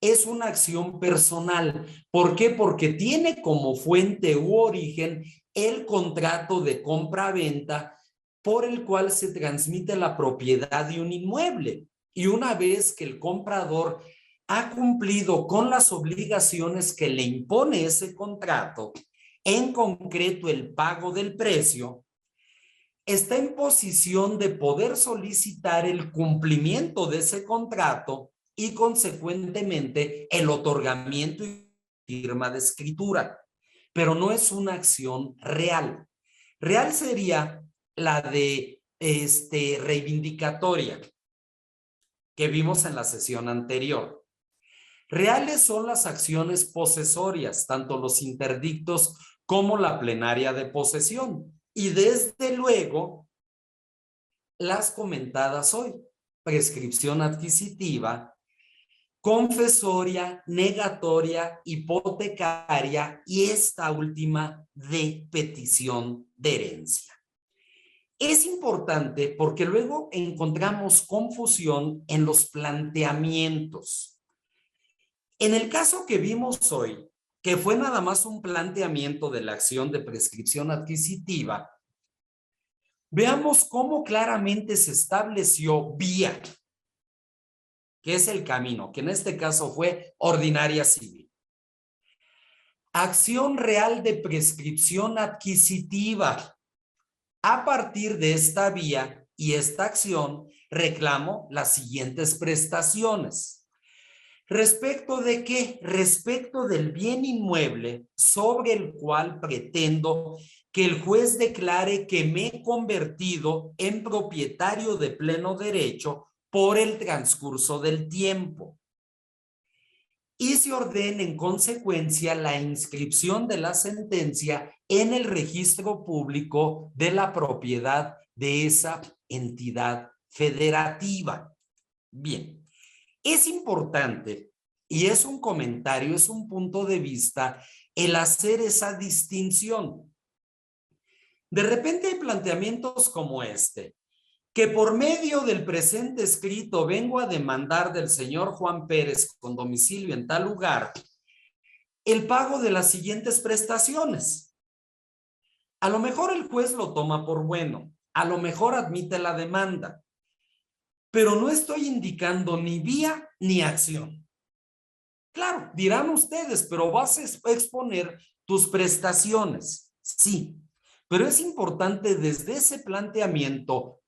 Es una acción personal. ¿Por qué? Porque tiene como fuente u origen el contrato de compra-venta por el cual se transmite la propiedad de un inmueble. Y una vez que el comprador ha cumplido con las obligaciones que le impone ese contrato, en concreto el pago del precio, está en posición de poder solicitar el cumplimiento de ese contrato y consecuentemente el otorgamiento y firma de escritura, pero no es una acción real. Real sería la de reivindicatoria que vimos en la sesión anterior. Reales son las acciones posesorias, tanto los interdictos como la plenaria de posesión. Y desde luego, las comentadas hoy, prescripción adquisitiva, confesoria, negatoria, hipotecaria y esta última de petición de herencia. Es importante porque luego encontramos confusión en los planteamientos. En el caso que vimos hoy, que fue nada más un planteamiento de la acción de prescripción adquisitiva, veamos cómo claramente se estableció vía, que es el camino, que en este caso fue ordinaria civil. Acción real de prescripción adquisitiva. A partir de esta vía y esta acción, reclamo las siguientes prestaciones. ¿Respecto de qué? Respecto del bien inmueble sobre el cual pretendo que el juez declare que me he convertido en propietario de pleno derecho por el transcurso del tiempo. Y se ordena en consecuencia la inscripción de la sentencia en el registro público de la propiedad de esa entidad federativa. Bien. Es importante, y es un comentario, es un punto de vista, el hacer esa distinción. De repente hay planteamientos como este, que por medio del presente escrito vengo a demandar del señor Juan Pérez con domicilio en tal lugar el pago de las siguientes prestaciones. A lo mejor el juez lo toma por bueno, a lo mejor admite la demanda, pero no estoy indicando ni vía ni acción. Claro, dirán ustedes, pero vas a exponer tus prestaciones. Sí, pero es importante desde ese planteamiento,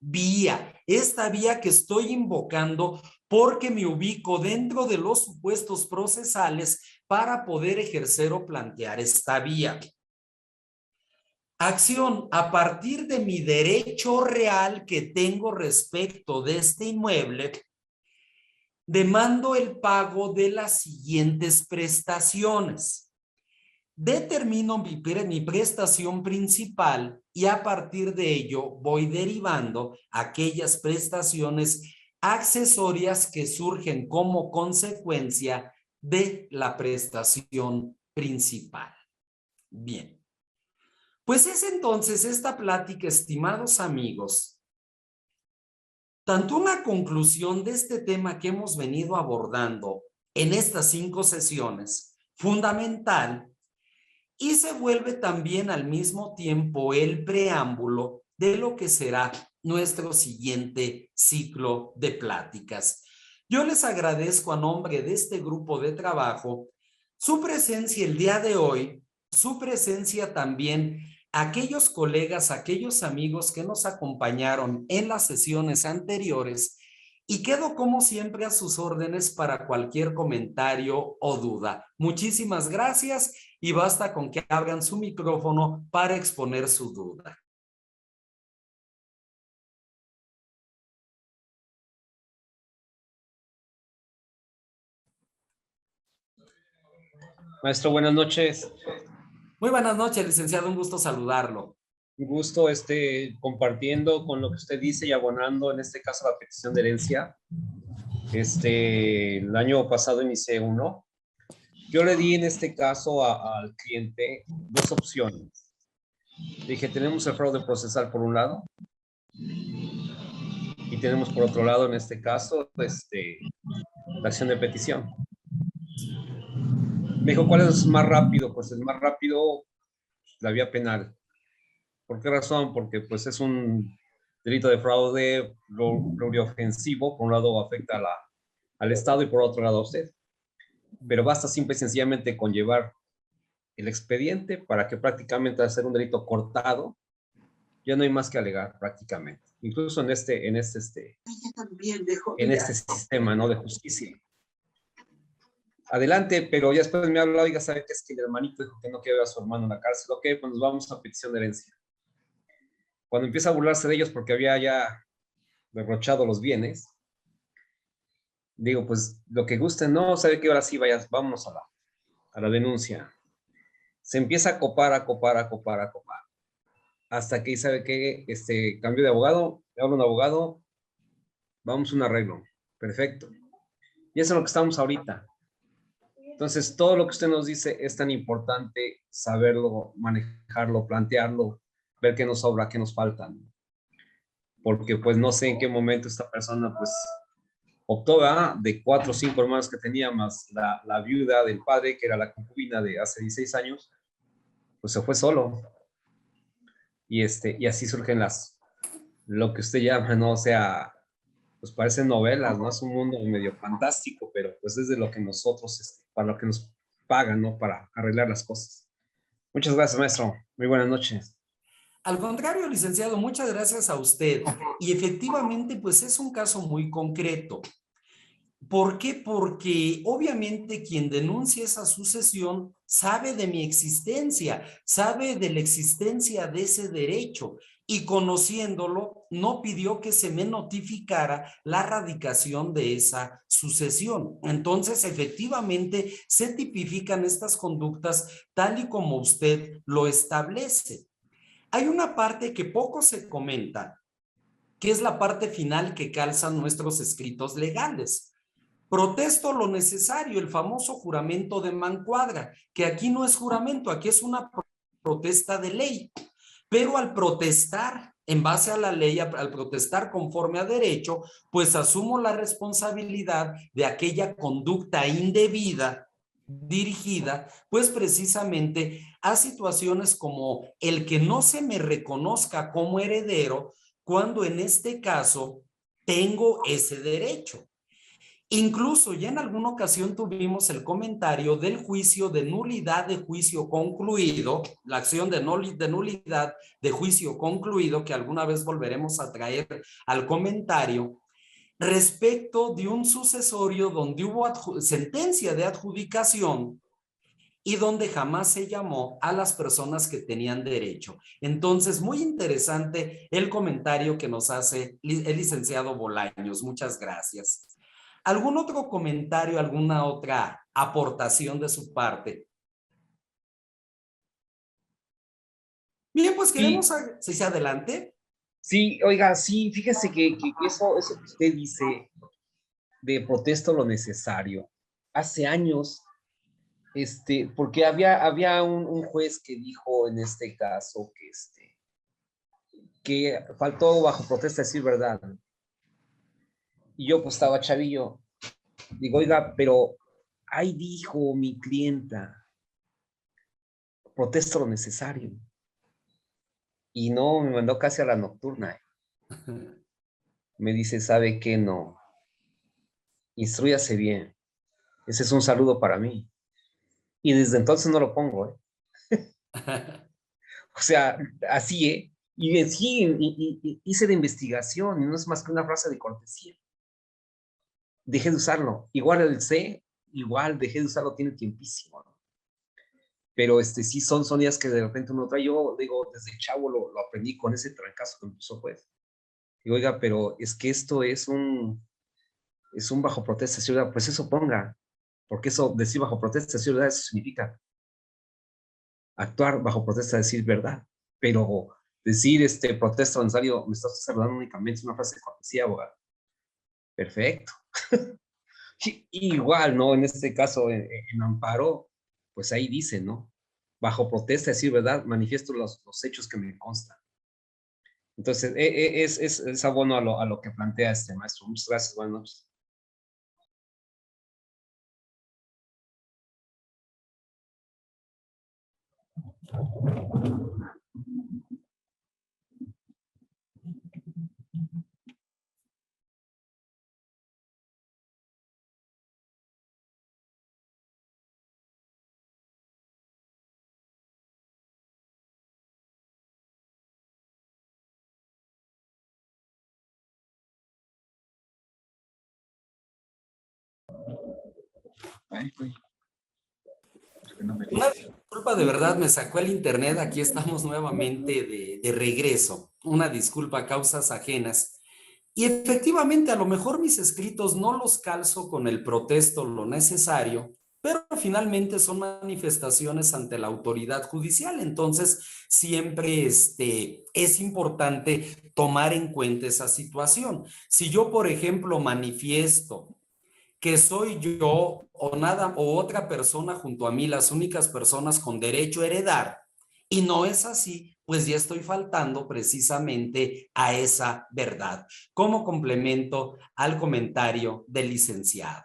esta vía que estoy invocando porque me ubico dentro de los supuestos procesales para poder ejercer o plantear esta vía. Acción, a partir de mi derecho real que tengo respecto de este inmueble, demando el pago de las siguientes prestaciones. Determino mi prestación principal y a partir de ello voy derivando aquellas prestaciones accesorias que surgen como consecuencia de la prestación principal. Bien, pues es entonces esta plática, estimados amigos, tanto una conclusión de este tema que hemos venido abordando en estas 5 sesiones, fundamental, y se vuelve también al mismo tiempo el preámbulo de lo que será nuestro siguiente ciclo de pláticas. Yo les agradezco a nombre de este grupo de trabajo su presencia el día de hoy, su presencia también aquellos colegas, aquellos amigos que nos acompañaron en las sesiones anteriores y quedo como siempre a sus órdenes para cualquier comentario o duda. Muchísimas gracias y basta con que abran su micrófono para exponer su duda. Maestro, buenas noches. Muy buenas noches, licenciado. Un gusto saludarlo. Un gusto compartiendo con lo que usted dice y abonando, en este caso, la petición de herencia. El año pasado inicié uno. Yo le di en este caso al cliente 2 opciones. Dije, tenemos el fraude procesal por un lado y tenemos por otro lado, en este caso, la acción de petición. Me dijo, ¿cuál es más rápido? Pues el más rápido, la vía penal. ¿Por qué razón? Porque pues es un delito de fraude pluriofensivo. Por un lado afecta al Estado y por otro lado a usted. Pero basta simple y sencillamente con llevar el expediente para que prácticamente al ser un delito cortado, ya no hay más que alegar prácticamente. Incluso en este sistema, ¿no?, de justicia. Adelante, pero ya después me habló, oiga, ¿sabe qué? Es que el hermanito dijo que no quiere ver a su hermano en la cárcel. Ok, pues nos vamos a petición de herencia. Cuando empieza a burlarse de ellos porque había ya derrochado los bienes, digo, pues lo que gusten, no, ¿sabe qué? Ahora sí, vayas, vámonos a la denuncia. Se empieza a copar, hasta que, ¿sabe qué? Cambio de abogado, le hablo a un abogado, vamos a un arreglo. Perfecto. Y eso es lo que estamos ahorita. Entonces, todo lo que usted nos dice es tan importante saberlo, manejarlo, plantearlo, ver qué nos sobra, qué nos falta. Porque pues no sé en qué momento esta persona pues optó, ¿verdad?, de 4 o 5 hermanos que tenía, más la viuda del padre, que era la concubina de hace 16 años, pues se fue solo. Y así surgen lo que usted llama, ¿no? O sea, pues parecen novelas, ¿no? Es un mundo medio fantástico, pero pues es de lo que nosotros, para lo que nos pagan, ¿no?, para arreglar las cosas. Muchas gracias, maestro. Muy buenas noches. Al contrario, licenciado, muchas gracias a usted. Y efectivamente, pues es un caso muy concreto. ¿Por qué? Porque obviamente quien denuncia esa sucesión sabe de mi existencia, sabe de la existencia de ese derecho y conociéndolo no pidió que se me notificara la radicación de esa sucesión. Entonces, efectivamente, se tipifican estas conductas tal y como usted lo establece. Hay una parte que poco se comenta, que es la parte final que calzan nuestros escritos legales. Protesto lo necesario, el famoso juramento de mancuadra, que aquí no es juramento, aquí es una protesta de ley. Pero al protestar en base a la ley, al protestar conforme a derecho, pues asumo la responsabilidad de aquella conducta indebida dirigida, pues precisamente a situaciones como el que no se me reconozca como heredero, cuando en este caso tengo ese derecho. Incluso ya en alguna ocasión tuvimos el comentario del juicio de nulidad de juicio concluido, la acción de nulidad de juicio concluido, que alguna vez volveremos a traer al comentario, respecto de un sucesorio donde hubo sentencia de adjudicación y donde jamás se llamó a las personas que tenían derecho. Entonces, muy interesante el comentario que nos hace el licenciado Bolaños. Muchas gracias. ¿Algún otro comentario, alguna otra aportación de su parte? Bien, pues queremos, si se adelante. Sí, oiga, sí, fíjese que eso que usted dice de protesto lo necesario. Hace años, porque había un juez que dijo en este caso que faltó bajo protesta decir verdad. Y yo pues estaba chavillo. Digo, oiga, pero ahí dijo mi clienta, protesto lo necesario. Y no, me mandó casi a la nocturna. Me dice, ¿sabe qué? No, instrúyase bien. Ese es un saludo para mí. Y desde entonces no lo pongo, ¿eh? O sea, así, ¿eh? Y sí, hice de investigación, y no es más que una frase de cortesía. Dejé de usarlo. Igual el C, igual dejé de usarlo, tiene tiempísimo, ¿no? Pero sí son días que de repente uno trae. Yo digo, desde chavo lo aprendí con ese trancazo que me puso, pues. Y oiga, pero es que esto es un bajo protesta, ciudad, pues eso ponga, porque eso, decir bajo protesta, ciudad, eso significa actuar bajo protesta, decir verdad, pero decir protesta necesario, me estás saludando únicamente, es una frase de cortesía, abogado. Perfecto. Igual, ¿no? En este caso, en amparo, pues ahí dice, ¿no? Bajo protesta, decir verdad, manifiesto los hechos que me constan. Entonces, es abono a lo que plantea este maestro. Muchas gracias, buenas noches. Una disculpa, de verdad, me sacó el internet. Aquí estamos nuevamente de regreso. Una disculpa a causas ajenas. Y efectivamente, a lo mejor mis escritos no los calzo con el protesto lo necesario, pero finalmente son manifestaciones ante la autoridad judicial. Entonces, siempre es importante tomar en cuenta esa situación. Si yo, por ejemplo, manifiesto que soy yo o nada o otra persona junto a mí las únicas personas con derecho a heredar, y no es así, pues ya estoy faltando precisamente a esa verdad, como complemento al comentario del licenciado.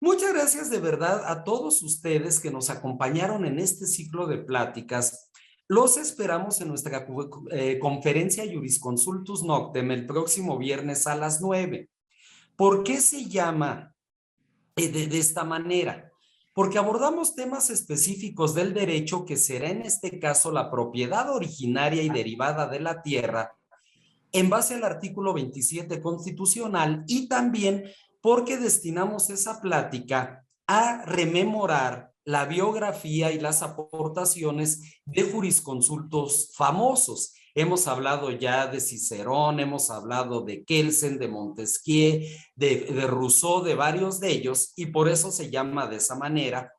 Muchas gracias de verdad a todos ustedes que nos acompañaron en este ciclo de pláticas. Los esperamos en nuestra conferencia Jurisconsultus Noctem el próximo viernes a las 9. ¿Por qué se llama de esta manera? Porque abordamos temas específicos del derecho, que será en este caso la propiedad originaria y derivada de la tierra, en base al artículo 27 constitucional, y también porque destinamos esa plática a rememorar la biografía y las aportaciones de jurisconsultos famosos. Hemos hablado ya de Cicerón, hemos hablado de Kelsen, de Montesquieu, de Rousseau, de varios de ellos, y por eso se llama de esa manera.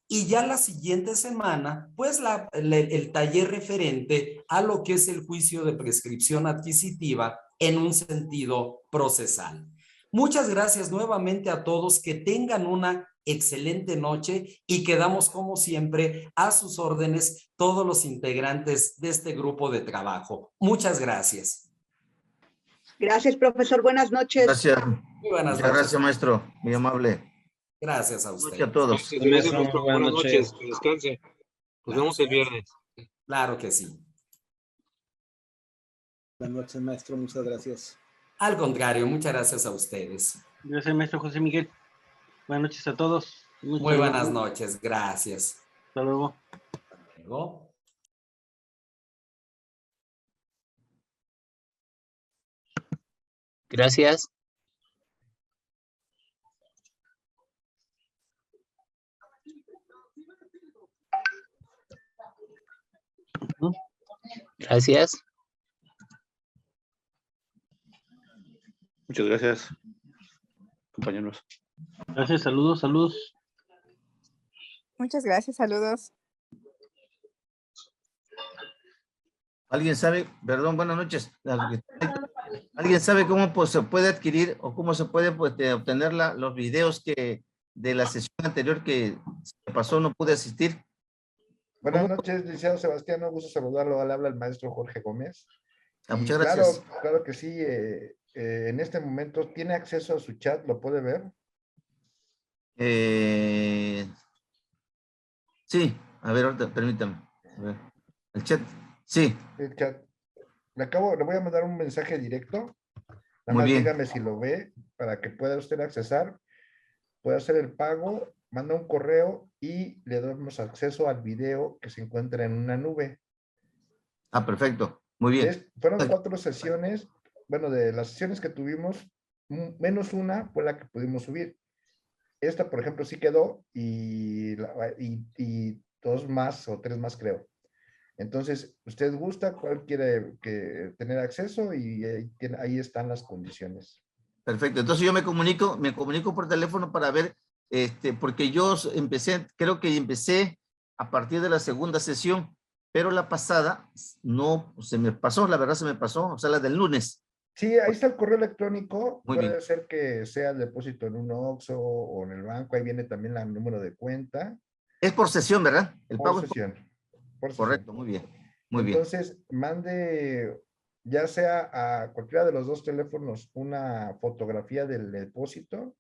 Y ya la siguiente semana, pues el taller referente a lo que es el juicio de prescripción adquisitiva en un sentido procesal. Muchas gracias nuevamente a todos, que tengan una excelente noche, y quedamos como siempre a sus órdenes todos los integrantes de este grupo de trabajo. Muchas gracias. Gracias, profesor. Buenas noches. Gracias. Muy buenas Muchas noches. gracias, maestro. Muy amable. Gracias a Buenas usted. noches a todos. Gracias, maestro. Buenas noches. Que descanse. Nos vemos el viernes. Claro que sí. Buenas noches, maestro. Muchas gracias. Al contrario, muchas gracias a ustedes. Gracias, maestro José Miguel. Buenas noches a todos. Muy buenas noches. Gracias. Hasta luego. Hasta luego. Gracias. Gracias. Muchas gracias, compañeros. Gracias, saludos, saludos. Muchas gracias, saludos. ¿Alguien sabe? Perdón, buenas noches. ¿Alguien sabe cómo pues, se puede adquirir o cómo se puede pues, obtener los videos que de la sesión anterior que se pasó, no pude asistir? Buenas noches, licenciado Sebastián, un gusto saludarlo. Le habla el maestro Jorge Gómez. Muchas gracias. Claro que sí. En este momento, ¿tiene acceso a su chat? ¿Lo puede ver? Sí, a ver, ahorita, permítame. A ver. El chat, sí. El chat. Le voy a mandar un mensaje directo. Nada Muy más bien. dígame si lo ve para que pueda usted accesar. Puede hacer el pago, manda un correo y le damos acceso al video que se encuentra en una nube. Ah, perfecto. Muy bien. Fueron 4 sesiones. Bueno, de las sesiones que tuvimos, menos una fue la que pudimos subir. Esta, por ejemplo, sí quedó y 2 más o 3 más, creo. Entonces, usted gusta, cuál quiere tener acceso y ahí están las condiciones. Perfecto. Entonces yo me comunico por teléfono para ver, porque yo creo que empecé a partir de la segunda sesión, pero la pasada no se me pasó, la verdad se me pasó, o sea, la del lunes. Sí, ahí está el correo electrónico. Muy Puede bien. ser que sea el depósito en un OXXO o en el banco. Ahí viene también el número de cuenta. Es por sesión, ¿verdad? El Por pago sesión. es correcto, muy bien. Muy bien. Entonces, mande ya sea a cualquiera de los 2 teléfonos una fotografía del depósito.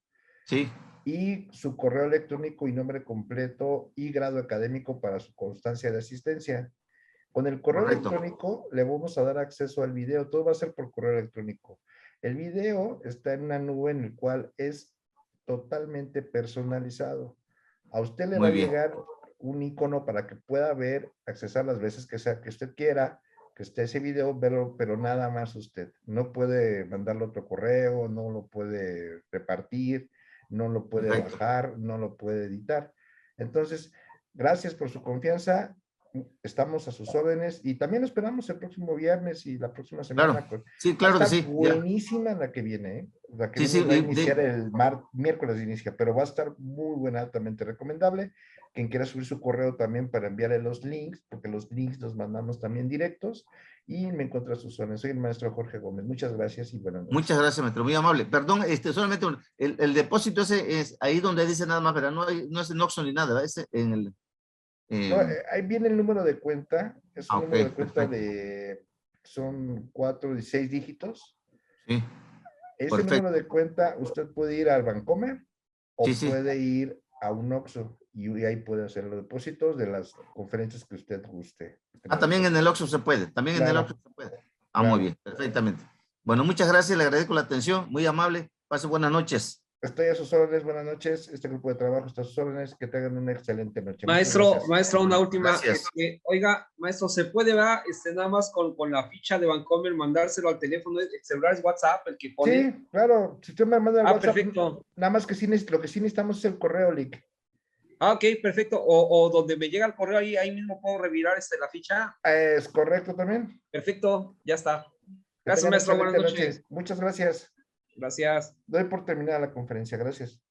Sí. Y su correo electrónico y nombre completo y grado académico para su constancia de asistencia. Con el correo electrónico le vamos a dar acceso al video. Todo va a ser por correo electrónico. El video está en una nube en el cual es totalmente personalizado. A usted le va a llegar un icono para que pueda ver, accesar las veces que sea que usted quiera, que esté ese video, verlo, pero nada más usted. No puede mandarle otro correo, no lo puede repartir, no lo puede bajar, no lo puede editar. Entonces, gracias por su confianza. Estamos a sus órdenes y también esperamos el próximo viernes y la próxima semana. Claro, sí, claro que sí. Buenísima la que viene, ¿eh? La que sí, va a iniciar el miércoles inicia, pero va a estar muy buena, altamente recomendable. Quien quiera subir su correo también para enviarle los links, porque los links los mandamos también directos y me encuentro a sus órdenes. Soy el maestro Jorge Gómez. Muchas gracias y buenas noches. Muchas gracias, maestro, muy amable. Perdón, solamente el depósito ese es ahí donde dice nada más, ¿verdad? No es en OXXO ni nada, ¿verdad? Ese en el... No, ahí viene el número de cuenta. Es un número de cuenta perfecto. son 4 y 6 dígitos. Sí. Ese número de cuenta usted puede ir al Bancomer o puede ir a un OXXO y ahí puede hacer los depósitos de las conferencias que usted guste. También en el OXXO se puede. También en el OXXO se puede. Muy bien, perfectamente. Bueno, muchas gracias, le agradezco la atención, muy amable. Pase buenas noches. Estoy a sus órdenes, buenas noches. Este grupo de trabajo está a sus órdenes. Que tengan una excelente noche. Maestro, una última. Oiga, maestro, ¿se puede ver nada más con la ficha de Bancomer mandárselo al teléfono? El celular es WhatsApp, el que pone. Sí, claro. Si usted me manda el WhatsApp, perfecto. Nada más que lo que sí necesitamos es el correo, Lick. Ok, perfecto. O donde me llega el correo, ahí mismo puedo revirar la ficha. Es correcto también. Perfecto, ya está. Gracias, maestro. Buenas noches. Muchas gracias. Gracias. Doy por terminada la conferencia. Gracias.